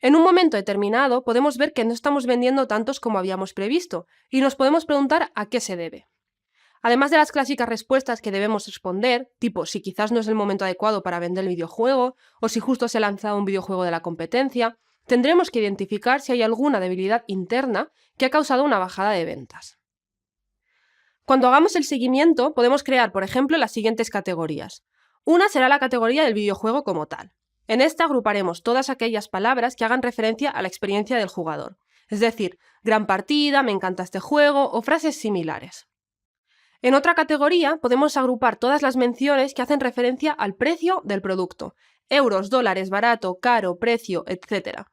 En un momento determinado podemos ver que no estamos vendiendo tantos como habíamos previsto y nos podemos preguntar a qué se debe. Además de las clásicas respuestas que debemos responder, tipo si quizás no es el momento adecuado para vender el videojuego o si justo se ha lanzado un videojuego de la competencia, tendremos que identificar si hay alguna debilidad interna que ha causado una bajada de ventas. Cuando hagamos el seguimiento, podemos crear, por ejemplo, las siguientes categorías. Una será la categoría del videojuego como tal. En esta agruparemos todas aquellas palabras que hagan referencia a la experiencia del jugador, es decir, gran partida, me encanta este juego o frases similares. En otra categoría podemos agrupar todas las menciones que hacen referencia al precio del producto, euros, dólares, barato, caro, precio, etc.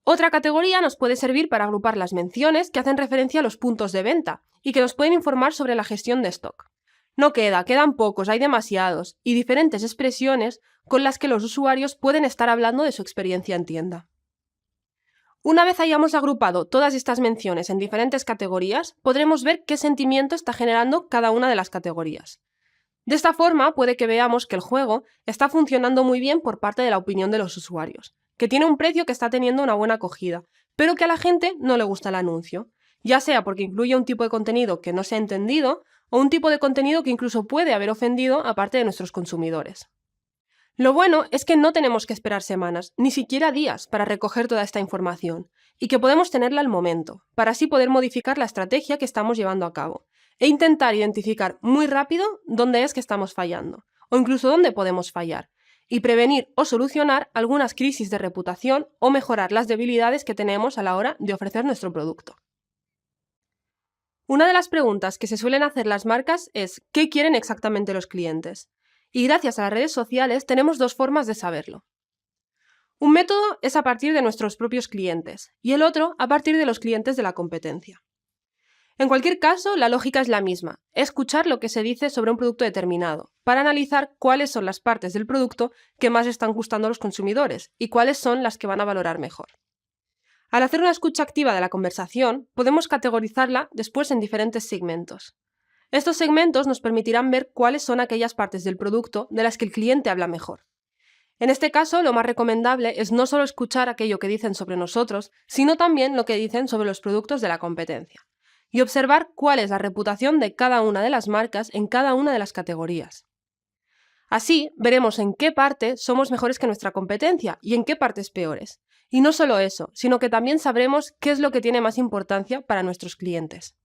Otra categoría nos puede servir para agrupar las menciones que hacen referencia a los puntos de venta y que nos pueden informar sobre la gestión de stock. No quedan pocos, hay demasiados, y diferentes expresiones con las que los usuarios pueden estar hablando de su experiencia en tienda. Una vez hayamos agrupado todas estas menciones en diferentes categorías, podremos ver qué sentimiento está generando cada una de las categorías. De esta forma, puede que veamos que el juego está funcionando muy bien por parte de la opinión de los usuarios, que tiene un precio que está teniendo una buena acogida, pero que a la gente no le gusta el anuncio, ya sea porque incluye un tipo de contenido que no se ha entendido o un tipo de contenido que incluso puede haber ofendido a parte de nuestros consumidores. Lo bueno es que no tenemos que esperar semanas, ni siquiera días, para recoger toda esta información, y que podemos tenerla al momento, para así poder modificar la estrategia que estamos llevando a cabo, e intentar identificar muy rápido dónde es que estamos fallando, o incluso dónde podemos fallar, y prevenir o solucionar algunas crisis de reputación o mejorar las debilidades que tenemos a la hora de ofrecer nuestro producto. Una de las preguntas que se suelen hacer las marcas es ¿qué quieren exactamente los clientes? Y gracias a las redes sociales tenemos dos formas de saberlo. Un método es a partir de nuestros propios clientes y el otro a partir de los clientes de la competencia. En cualquier caso, la lógica es la misma, escuchar lo que se dice sobre un producto determinado, para analizar cuáles son las partes del producto que más están gustando a los consumidores y cuáles son las que van a valorar mejor. Al hacer una escucha activa de la conversación, podemos categorizarla después en diferentes segmentos. Estos segmentos nos permitirán ver cuáles son aquellas partes del producto de las que el cliente habla mejor. En este caso, lo más recomendable es no solo escuchar aquello que dicen sobre nosotros, sino también lo que dicen sobre los productos de la competencia, y observar cuál es la reputación de cada una de las marcas en cada una de las categorías. Así, veremos en qué parte somos mejores que nuestra competencia y en qué partes peores. Y no solo eso, sino que también sabremos qué es lo que tiene más importancia para nuestros clientes.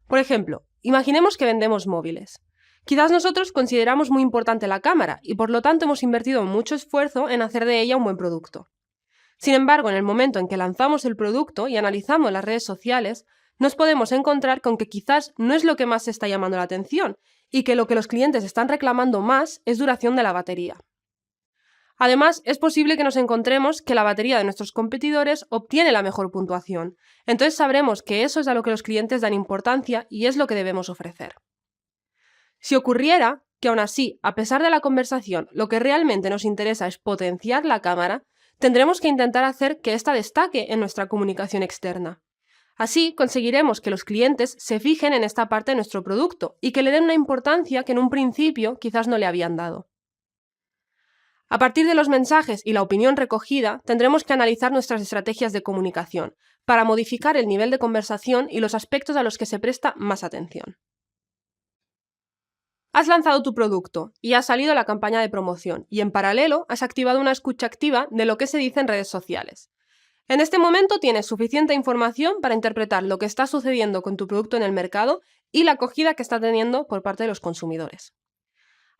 Por ejemplo, imaginemos que vendemos móviles. Quizás nosotros consideramos muy importante la cámara y por lo tanto hemos invertido mucho esfuerzo en hacer de ella un buen producto. Sin embargo, en el momento en que lanzamos el producto y analizamos las redes sociales, nos podemos encontrar con que quizás no es lo que más se está llamando la atención y que lo que los clientes están reclamando más es duración de la batería. Además, es posible que nos encontremos que la batería de nuestros competidores obtiene la mejor puntuación, entonces sabremos que eso es a lo que los clientes dan importancia y es lo que debemos ofrecer. Si ocurriera que aún así, a pesar de la conversación, lo que realmente nos interesa es potenciar la cámara, tendremos que intentar hacer que ésta destaque en nuestra comunicación externa. Así conseguiremos que los clientes se fijen en esta parte de nuestro producto y que le den una importancia que en un principio quizás no le habían dado. A partir de los mensajes y la opinión recogida, tendremos que analizar nuestras estrategias de comunicación para modificar el nivel de conversación y los aspectos a los que se presta más atención. Has lanzado tu producto y ha salido la campaña de promoción y en paralelo has activado una escucha activa de lo que se dice en redes sociales. En este momento tienes suficiente información para interpretar lo que está sucediendo con tu producto en el mercado y la acogida que está teniendo por parte de los consumidores.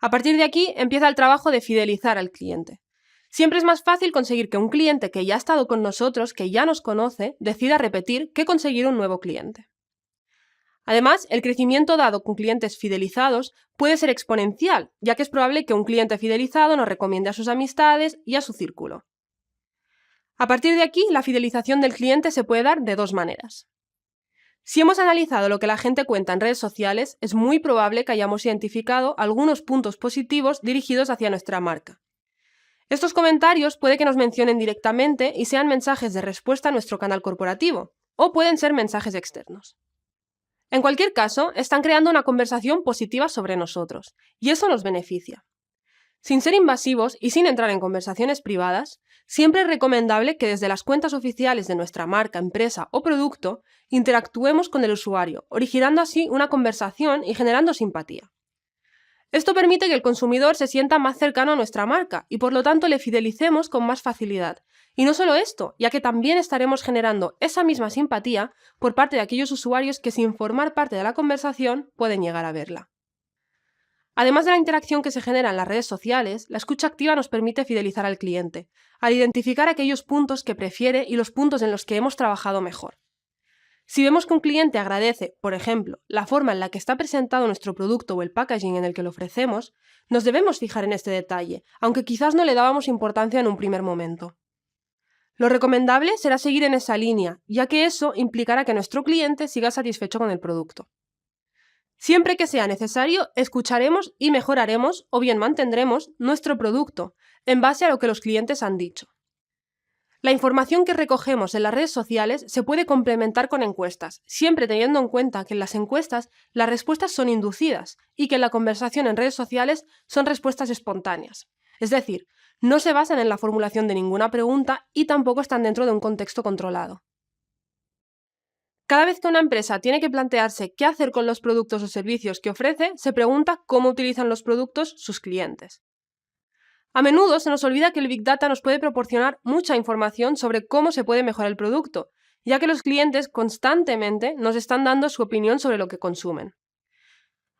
A partir de aquí empieza el trabajo de fidelizar al cliente. Siempre es más fácil conseguir que un cliente que ya ha estado con nosotros, que ya nos conoce, decida repetir que conseguir un nuevo cliente. Además, el crecimiento dado con clientes fidelizados puede ser exponencial, ya que es probable que un cliente fidelizado nos recomiende a sus amistades y a su círculo. A partir de aquí, la fidelización del cliente se puede dar de dos maneras. Si hemos analizado lo que la gente cuenta en redes sociales, es muy probable que hayamos identificado algunos puntos positivos dirigidos hacia nuestra marca. Estos comentarios puede que nos mencionen directamente y sean mensajes de respuesta a nuestro canal corporativo, o pueden ser mensajes externos. En cualquier caso, están creando una conversación positiva sobre nosotros, y eso nos beneficia. Sin ser invasivos y sin entrar en conversaciones privadas, siempre es recomendable que desde las cuentas oficiales de nuestra marca, empresa o producto interactuemos con el usuario, originando así una conversación y generando simpatía. Esto permite que el consumidor se sienta más cercano a nuestra marca y por lo tanto le fidelicemos con más facilidad. Y no solo esto, ya que también estaremos generando esa misma simpatía por parte de aquellos usuarios que sin formar parte de la conversación pueden llegar a verla. Además de la interacción que se genera en las redes sociales, la escucha activa nos permite fidelizar al cliente, al identificar aquellos puntos que prefiere y los puntos en los que hemos trabajado mejor. Si vemos que un cliente agradece, por ejemplo, la forma en la que está presentado nuestro producto o el packaging en el que lo ofrecemos, nos debemos fijar en este detalle, aunque quizás no le dábamos importancia en un primer momento. Lo recomendable será seguir en esa línea, ya que eso implicará que nuestro cliente siga satisfecho con el producto. Siempre que sea necesario, escucharemos y mejoraremos o bien mantendremos nuestro producto en base a lo que los clientes han dicho. La información que recogemos en las redes sociales se puede complementar con encuestas, siempre teniendo en cuenta que en las encuestas las respuestas son inducidas y que en la conversación en redes sociales son respuestas espontáneas. Es decir, no se basan en la formulación de ninguna pregunta y tampoco están dentro de un contexto controlado. Cada vez que una empresa tiene que plantearse qué hacer con los productos o servicios que ofrece, se pregunta cómo utilizan los productos sus clientes. A menudo se nos olvida que el Big Data nos puede proporcionar mucha información sobre cómo se puede mejorar el producto, ya que los clientes constantemente nos están dando su opinión sobre lo que consumen.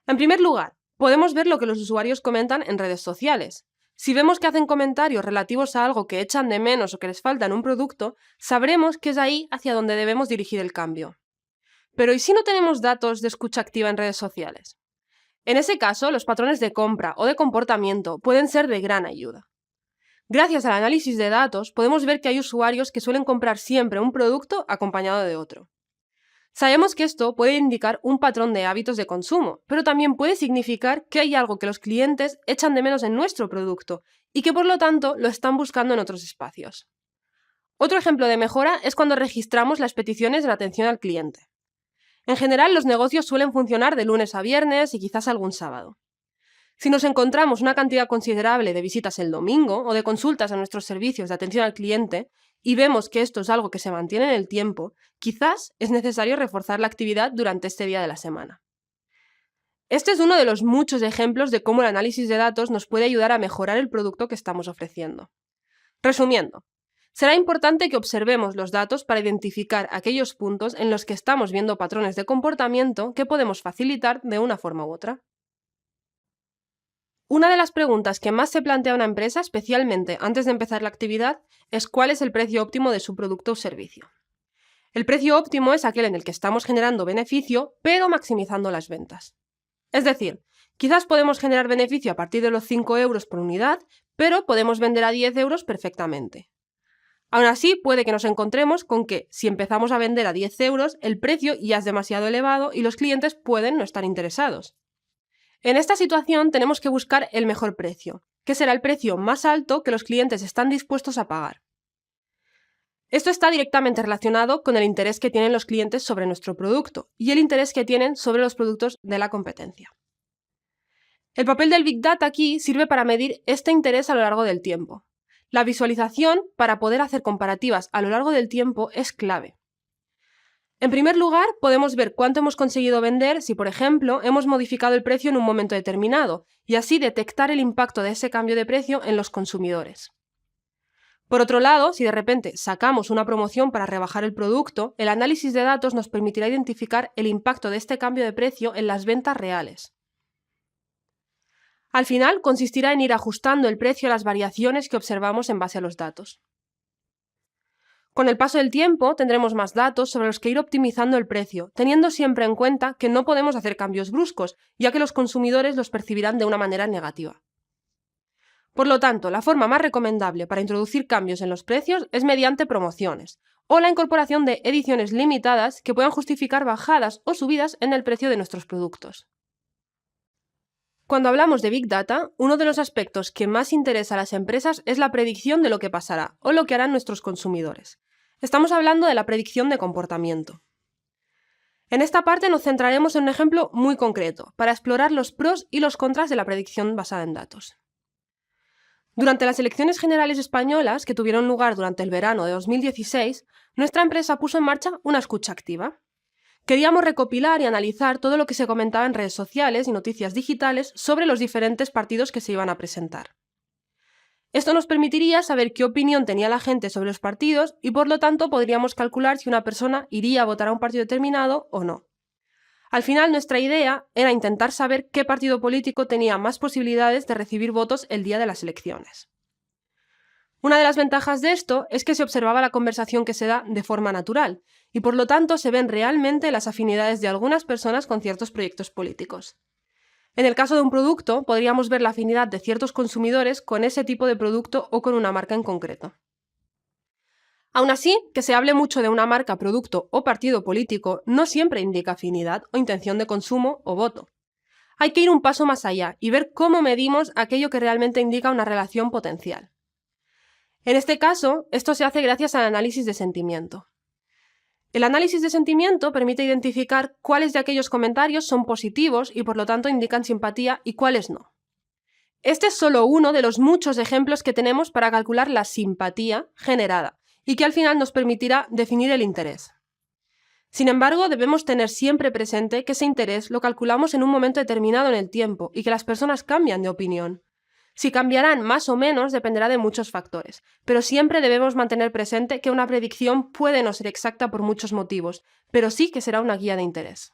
En primer lugar, podemos ver lo que los usuarios comentan en redes sociales. Si vemos que hacen comentarios relativos a algo que echan de menos o que les falta en un producto, sabremos que es ahí hacia donde debemos dirigir el cambio. Pero ¿y si no tenemos datos de escucha activa en redes sociales? En ese caso, los patrones de compra o de comportamiento pueden ser de gran ayuda. Gracias al análisis de datos, podemos ver que hay usuarios que suelen comprar siempre un producto acompañado de otro. Sabemos que esto puede indicar un patrón de hábitos de consumo, pero también puede significar que hay algo que los clientes echan de menos en nuestro producto y que por lo tanto lo están buscando en otros espacios. Otro ejemplo de mejora es cuando registramos las peticiones de atención al cliente. En general, los negocios suelen funcionar de lunes a viernes y quizás algún sábado. Si nos encontramos una cantidad considerable de visitas el domingo o de consultas a nuestros servicios de atención al cliente y vemos que esto es algo que se mantiene en el tiempo, quizás es necesario reforzar la actividad durante este día de la semana. Este es uno de los muchos ejemplos de cómo el análisis de datos nos puede ayudar a mejorar el producto que estamos ofreciendo. Resumiendo, será importante que observemos los datos para identificar aquellos puntos en los que estamos viendo patrones de comportamiento que podemos facilitar de una forma u otra. Una de las preguntas que más se plantea una empresa, especialmente antes de empezar la actividad, es cuál es el precio óptimo de su producto o servicio. El precio óptimo es aquel en el que estamos generando beneficio, pero maximizando las ventas. Es decir, quizás podemos generar beneficio a partir de los 5 euros por unidad, pero podemos vender a 10 euros perfectamente. Aún así, puede que nos encontremos con que, si empezamos a vender a 10 euros, el precio ya es demasiado elevado y los clientes pueden no estar interesados. En esta situación tenemos que buscar el mejor precio, que será el precio más alto que los clientes están dispuestos a pagar. Esto está directamente relacionado con el interés que tienen los clientes sobre nuestro producto y el interés que tienen sobre los productos de la competencia. El papel del Big Data aquí sirve para medir este interés a lo largo del tiempo. La visualización, para poder hacer comparativas a lo largo del tiempo, es clave. En primer lugar, podemos ver cuánto hemos conseguido vender si, por ejemplo, hemos modificado el precio en un momento determinado, y así detectar el impacto de ese cambio de precio en los consumidores. Por otro lado, si de repente sacamos una promoción para rebajar el producto, el análisis de datos nos permitirá identificar el impacto de este cambio de precio en las ventas reales. Al final, consistirá en ir ajustando el precio a las variaciones que observamos en base a los datos. Con el paso del tiempo tendremos más datos sobre los que ir optimizando el precio, teniendo siempre en cuenta que no podemos hacer cambios bruscos, ya que los consumidores los percibirán de una manera negativa. Por lo tanto, la forma más recomendable para introducir cambios en los precios es mediante promociones, o la incorporación de ediciones limitadas que puedan justificar bajadas o subidas en el precio de nuestros productos. Cuando hablamos de Big Data, uno de los aspectos que más interesa a las empresas es la predicción de lo que pasará o lo que harán nuestros consumidores. Estamos hablando de la predicción de comportamiento. En esta parte nos centraremos en un ejemplo muy concreto, para explorar los pros y los contras de la predicción basada en datos. Durante las elecciones generales españolas, que tuvieron lugar durante el verano de 2016, nuestra empresa puso en marcha una escucha activa. Queríamos recopilar y analizar todo lo que se comentaba en redes sociales y noticias digitales sobre los diferentes partidos que se iban a presentar. Esto nos permitiría saber qué opinión tenía la gente sobre los partidos y por lo tanto podríamos calcular si una persona iría a votar a un partido determinado o no. Al final, nuestra idea era intentar saber qué partido político tenía más posibilidades de recibir votos el día de las elecciones. Una de las ventajas de esto es que se observaba la conversación que se da de forma natural y por lo tanto se ven realmente las afinidades de algunas personas con ciertos proyectos políticos. En el caso de un producto, podríamos ver la afinidad de ciertos consumidores con ese tipo de producto o con una marca en concreto. Aún así, que se hable mucho de una marca, producto o partido político no siempre indica afinidad o intención de consumo o voto. Hay que ir un paso más allá y ver cómo medimos aquello que realmente indica una relación potencial. En este caso, esto se hace gracias al análisis de sentimiento. El análisis de sentimiento permite identificar cuáles de aquellos comentarios son positivos y por lo tanto indican simpatía y cuáles no. Este es solo uno de los muchos ejemplos que tenemos para calcular la simpatía generada y que al final nos permitirá definir el interés. Sin embargo, debemos tener siempre presente que ese interés lo calculamos en un momento determinado en el tiempo y que las personas cambian de opinión. Si cambiarán más o menos dependerá de muchos factores, pero siempre debemos mantener presente que una predicción puede no ser exacta por muchos motivos, pero sí que será una guía de interés.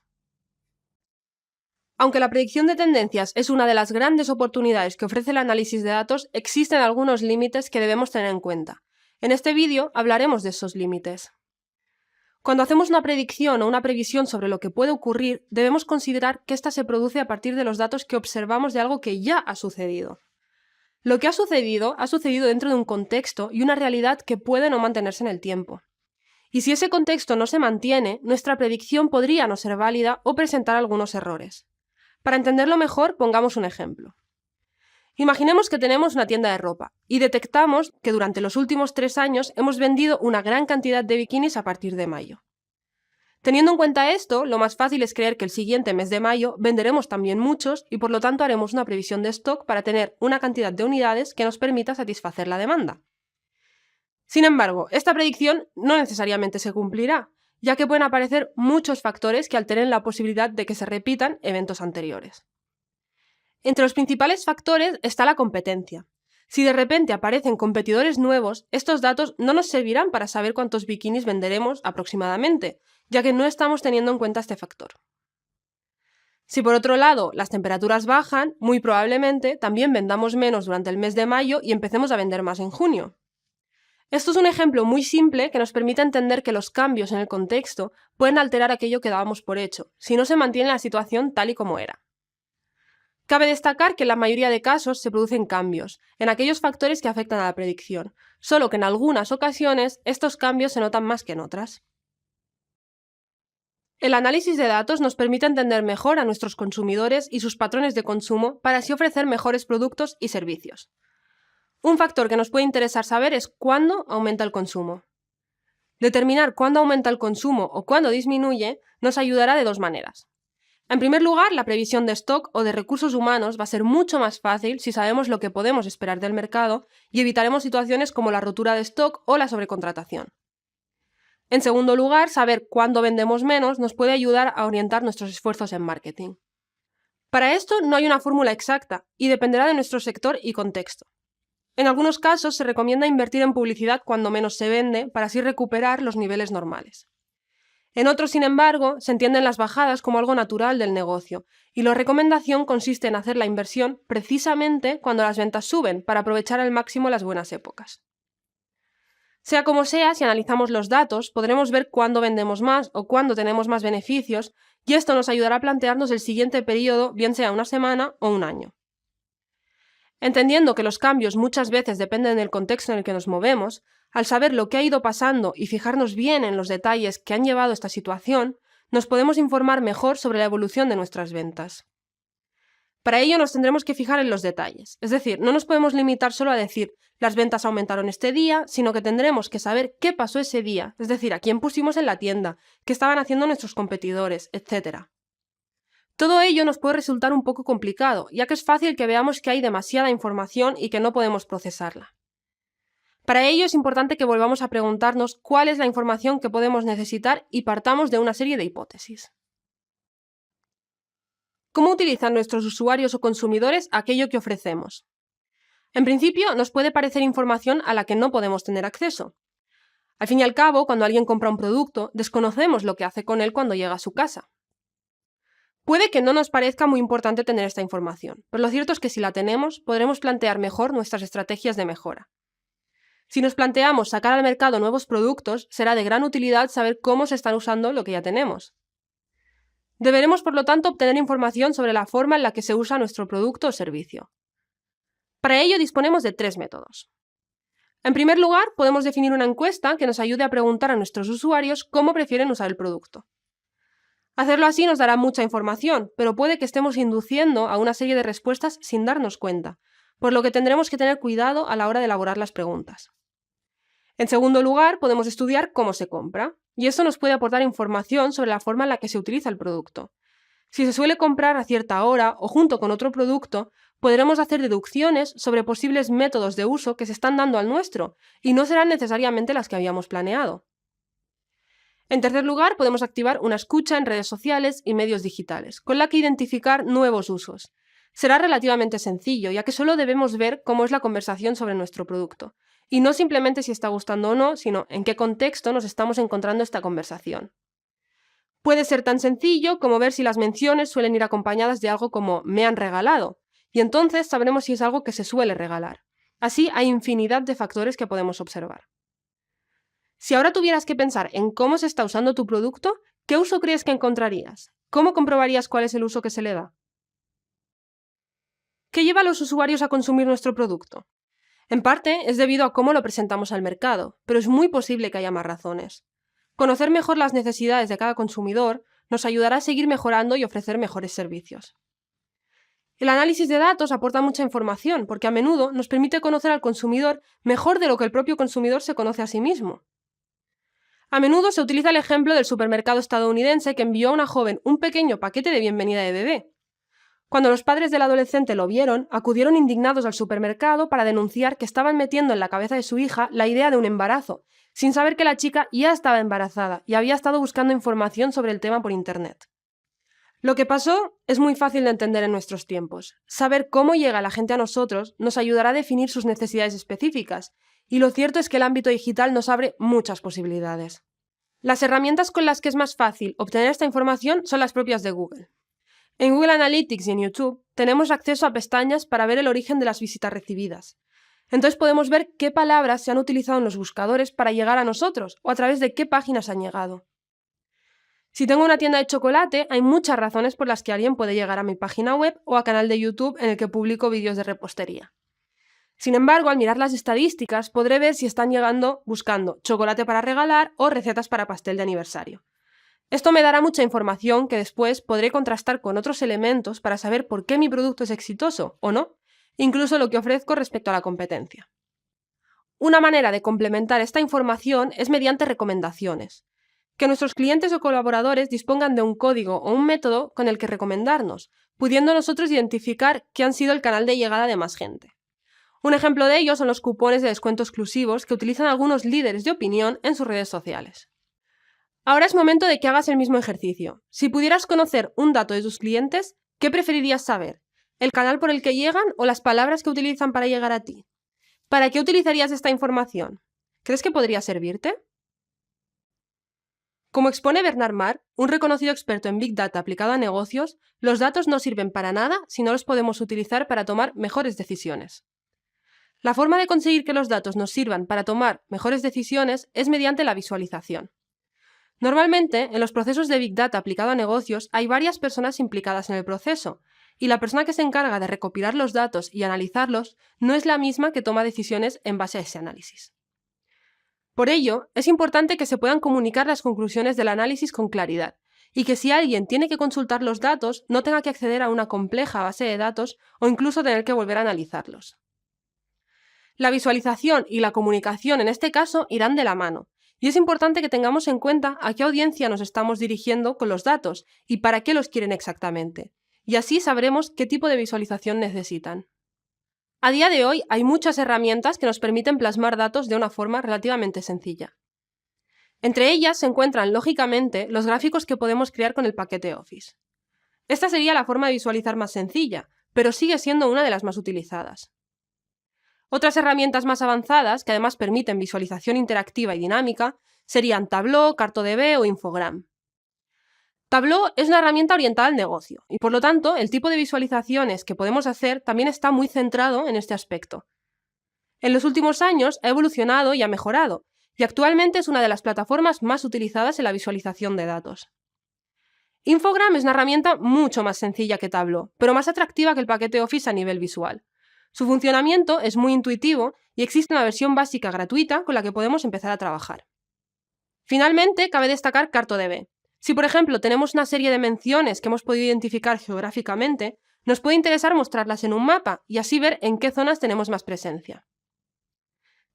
Aunque la predicción de tendencias es una de las grandes oportunidades que ofrece el análisis de datos, existen algunos límites que debemos tener en cuenta. En este vídeo hablaremos de esos límites. Cuando hacemos una predicción o una previsión sobre lo que puede ocurrir, debemos considerar que ésta se produce a partir de los datos que observamos de algo que ya ha sucedido. Lo que ha sucedido dentro de un contexto y una realidad que puede no mantenerse en el tiempo. Y si ese contexto no se mantiene, nuestra predicción podría no ser válida o presentar algunos errores. Para entenderlo mejor, pongamos un ejemplo. Imaginemos que tenemos una tienda de ropa y detectamos que durante los últimos 3 años hemos vendido una gran cantidad de bikinis a partir de mayo. Teniendo en cuenta esto, lo más fácil es creer que el siguiente mes de mayo venderemos también muchos y por lo tanto haremos una previsión de stock para tener una cantidad de unidades que nos permita satisfacer la demanda. Sin embargo, esta predicción no necesariamente se cumplirá, ya que pueden aparecer muchos factores que alteren la posibilidad de que se repitan eventos anteriores. Entre los principales factores está la competencia. Si de repente aparecen competidores nuevos, estos datos no nos servirán para saber cuántos bikinis venderemos aproximadamente, ya que no estamos teniendo en cuenta este factor. Si por otro lado las temperaturas bajan, muy probablemente también vendamos menos durante el mes de mayo y empecemos a vender más en junio. Esto es un ejemplo muy simple que nos permite entender que los cambios en el contexto pueden alterar aquello que dábamos por hecho, si no se mantiene la situación tal y como era. Cabe destacar que en la mayoría de casos se producen cambios en aquellos factores que afectan a la predicción, solo que en algunas ocasiones estos cambios se notan más que en otras. El análisis de datos nos permite entender mejor a nuestros consumidores y sus patrones de consumo para así ofrecer mejores productos y servicios. Un factor que nos puede interesar saber es cuándo aumenta el consumo. Determinar cuándo aumenta el consumo o cuándo disminuye nos ayudará de dos maneras. En primer lugar, la previsión de stock o de recursos humanos va a ser mucho más fácil si sabemos lo que podemos esperar del mercado y evitaremos situaciones como la rotura de stock o la sobrecontratación. En segundo lugar, saber cuándo vendemos menos nos puede ayudar a orientar nuestros esfuerzos en marketing. Para esto no hay una fórmula exacta y dependerá de nuestro sector y contexto. En algunos casos se recomienda invertir en publicidad cuando menos se vende para así recuperar los niveles normales. En otros, sin embargo, se entienden las bajadas como algo natural del negocio y la recomendación consiste en hacer la inversión precisamente cuando las ventas suben para aprovechar al máximo las buenas épocas. Sea como sea, si analizamos los datos, podremos ver cuándo vendemos más o cuándo tenemos más beneficios y esto nos ayudará a plantearnos el siguiente periodo, bien sea una semana o un año. Entendiendo que los cambios muchas veces dependen del contexto en el que nos movemos, al saber lo que ha ido pasando y fijarnos bien en los detalles que han llevado a esta situación, nos podemos informar mejor sobre la evolución de nuestras ventas. Para ello nos tendremos que fijar en los detalles, es decir, no nos podemos limitar solo a decir las ventas aumentaron este día, sino que tendremos que saber qué pasó ese día, es decir, a quién pusimos en la tienda, qué estaban haciendo nuestros competidores, etc. Todo ello nos puede resultar un poco complicado, ya que es fácil que veamos que hay demasiada información y que no podemos procesarla. Para ello es importante que volvamos a preguntarnos cuál es la información que podemos necesitar y partamos de una serie de hipótesis. ¿Cómo utilizan nuestros usuarios o consumidores aquello que ofrecemos? En principio, nos puede parecer información a la que no podemos tener acceso. Al fin y al cabo, cuando alguien compra un producto, desconocemos lo que hace con él cuando llega a su casa. Puede que no nos parezca muy importante tener esta información, pero lo cierto es que si la tenemos, podremos plantear mejor nuestras estrategias de mejora. Si nos planteamos sacar al mercado nuevos productos, será de gran utilidad saber cómo se están usando lo que ya tenemos. Deberemos, por lo tanto, obtener información sobre la forma en la que se usa nuestro producto o servicio. Para ello disponemos de 3 métodos. En primer lugar, podemos definir una encuesta que nos ayude a preguntar a nuestros usuarios cómo prefieren usar el producto. Hacerlo así nos dará mucha información, pero puede que estemos induciendo a una serie de respuestas sin darnos cuenta, por lo que tendremos que tener cuidado a la hora de elaborar las preguntas. En segundo lugar, podemos estudiar cómo se compra, y esto nos puede aportar información sobre la forma en la que se utiliza el producto. Si se suele comprar a cierta hora o junto con otro producto, podremos hacer deducciones sobre posibles métodos de uso que se están dando al nuestro, y no serán necesariamente las que habíamos planeado. En tercer lugar, podemos activar una escucha en redes sociales y medios digitales, con la que identificar nuevos usos. Será relativamente sencillo, ya que solo debemos ver cómo es la conversación sobre nuestro producto, y no simplemente si está gustando o no, sino en qué contexto nos estamos encontrando esta conversación. Puede ser tan sencillo como ver si las menciones suelen ir acompañadas de algo como «me han regalado», y entonces sabremos si es algo que se suele regalar. Así hay infinidad de factores que podemos observar. Si ahora tuvieras que pensar en cómo se está usando tu producto, ¿qué uso crees que encontrarías? ¿Cómo comprobarías cuál es el uso que se le da? ¿Qué lleva a los usuarios a consumir nuestro producto? En parte es debido a cómo lo presentamos al mercado, pero es muy posible que haya más razones. Conocer mejor las necesidades de cada consumidor nos ayudará a seguir mejorando y ofrecer mejores servicios. El análisis de datos aporta mucha información porque a menudo nos permite conocer al consumidor mejor de lo que el propio consumidor se conoce a sí mismo. A menudo se utiliza el ejemplo del supermercado estadounidense que envió a una joven un pequeño paquete de bienvenida de bebé. Cuando los padres del adolescente lo vieron, acudieron indignados al supermercado para denunciar que estaban metiendo en la cabeza de su hija la idea de un embarazo, sin saber que la chica ya estaba embarazada y había estado buscando información sobre el tema por internet. Lo que pasó es muy fácil de entender en nuestros tiempos. Saber cómo llega la gente a nosotros nos ayudará a definir sus necesidades específicas, y lo cierto es que el ámbito digital nos abre muchas posibilidades. Las herramientas con las que es más fácil obtener esta información son las propias de Google. En Google Analytics y en YouTube tenemos acceso a pestañas para ver el origen de las visitas recibidas. Entonces podemos ver qué palabras se han utilizado en los buscadores para llegar a nosotros o a través de qué páginas han llegado. Si tengo una tienda de chocolate, hay muchas razones por las que alguien puede llegar a mi página web o a canal de YouTube en el que publico vídeos de repostería. Sin embargo, al mirar las estadísticas, podré ver si están llegando buscando chocolate para regalar o recetas para pastel de aniversario. Esto me dará mucha información que después podré contrastar con otros elementos para saber por qué mi producto es exitoso o no, incluso lo que ofrezco respecto a la competencia. Una manera de complementar esta información es mediante recomendaciones. Que nuestros clientes o colaboradores dispongan de un código o un método con el que recomendarnos, pudiendo nosotros identificar qué han sido el canal de llegada de más gente. Un ejemplo de ello son los cupones de descuento exclusivos que utilizan algunos líderes de opinión en sus redes sociales. Ahora es momento de que hagas el mismo ejercicio. Si pudieras conocer un dato de tus clientes, ¿qué preferirías saber? ¿El canal por el que llegan o las palabras que utilizan para llegar a ti? ¿Para qué utilizarías esta información? ¿Crees que podría servirte? Como expone Bernard Marr, un reconocido experto en Big Data aplicado a negocios, los datos no sirven para nada si no los podemos utilizar para tomar mejores decisiones. La forma de conseguir que los datos nos sirvan para tomar mejores decisiones es mediante la visualización. Normalmente, en los procesos de Big Data aplicado a negocios hay varias personas implicadas en el proceso, y la persona que se encarga de recopilar los datos y analizarlos no es la misma que toma decisiones en base a ese análisis. Por ello, es importante que se puedan comunicar las conclusiones del análisis con claridad, y que si alguien tiene que consultar los datos, no tenga que acceder a una compleja base de datos o incluso tener que volver a analizarlos. La visualización y la comunicación en este caso irán de la mano, y es importante que tengamos en cuenta a qué audiencia nos estamos dirigiendo con los datos y para qué los quieren exactamente, y así sabremos qué tipo de visualización necesitan. A día de hoy hay muchas herramientas que nos permiten plasmar datos de una forma relativamente sencilla. Entre ellas se encuentran, lógicamente, los gráficos que podemos crear con el paquete Office. Esta sería la forma de visualizar más sencilla, pero sigue siendo una de las más utilizadas. Otras herramientas más avanzadas, que además permiten visualización interactiva y dinámica, serían Tableau, CartoDB o Infogram. Tableau es una herramienta orientada al negocio y, por lo tanto, el tipo de visualizaciones que podemos hacer también está muy centrado en este aspecto. En los últimos años ha evolucionado y ha mejorado, y actualmente es una de las plataformas más utilizadas en la visualización de datos. Infogram es una herramienta mucho más sencilla que Tableau, pero más atractiva que el paquete Office a nivel visual. Su funcionamiento es muy intuitivo y existe una versión básica gratuita con la que podemos empezar a trabajar. Finalmente, cabe destacar CartoDB. Si, por ejemplo, tenemos una serie de menciones que hemos podido identificar geográficamente, nos puede interesar mostrarlas en un mapa y así ver en qué zonas tenemos más presencia.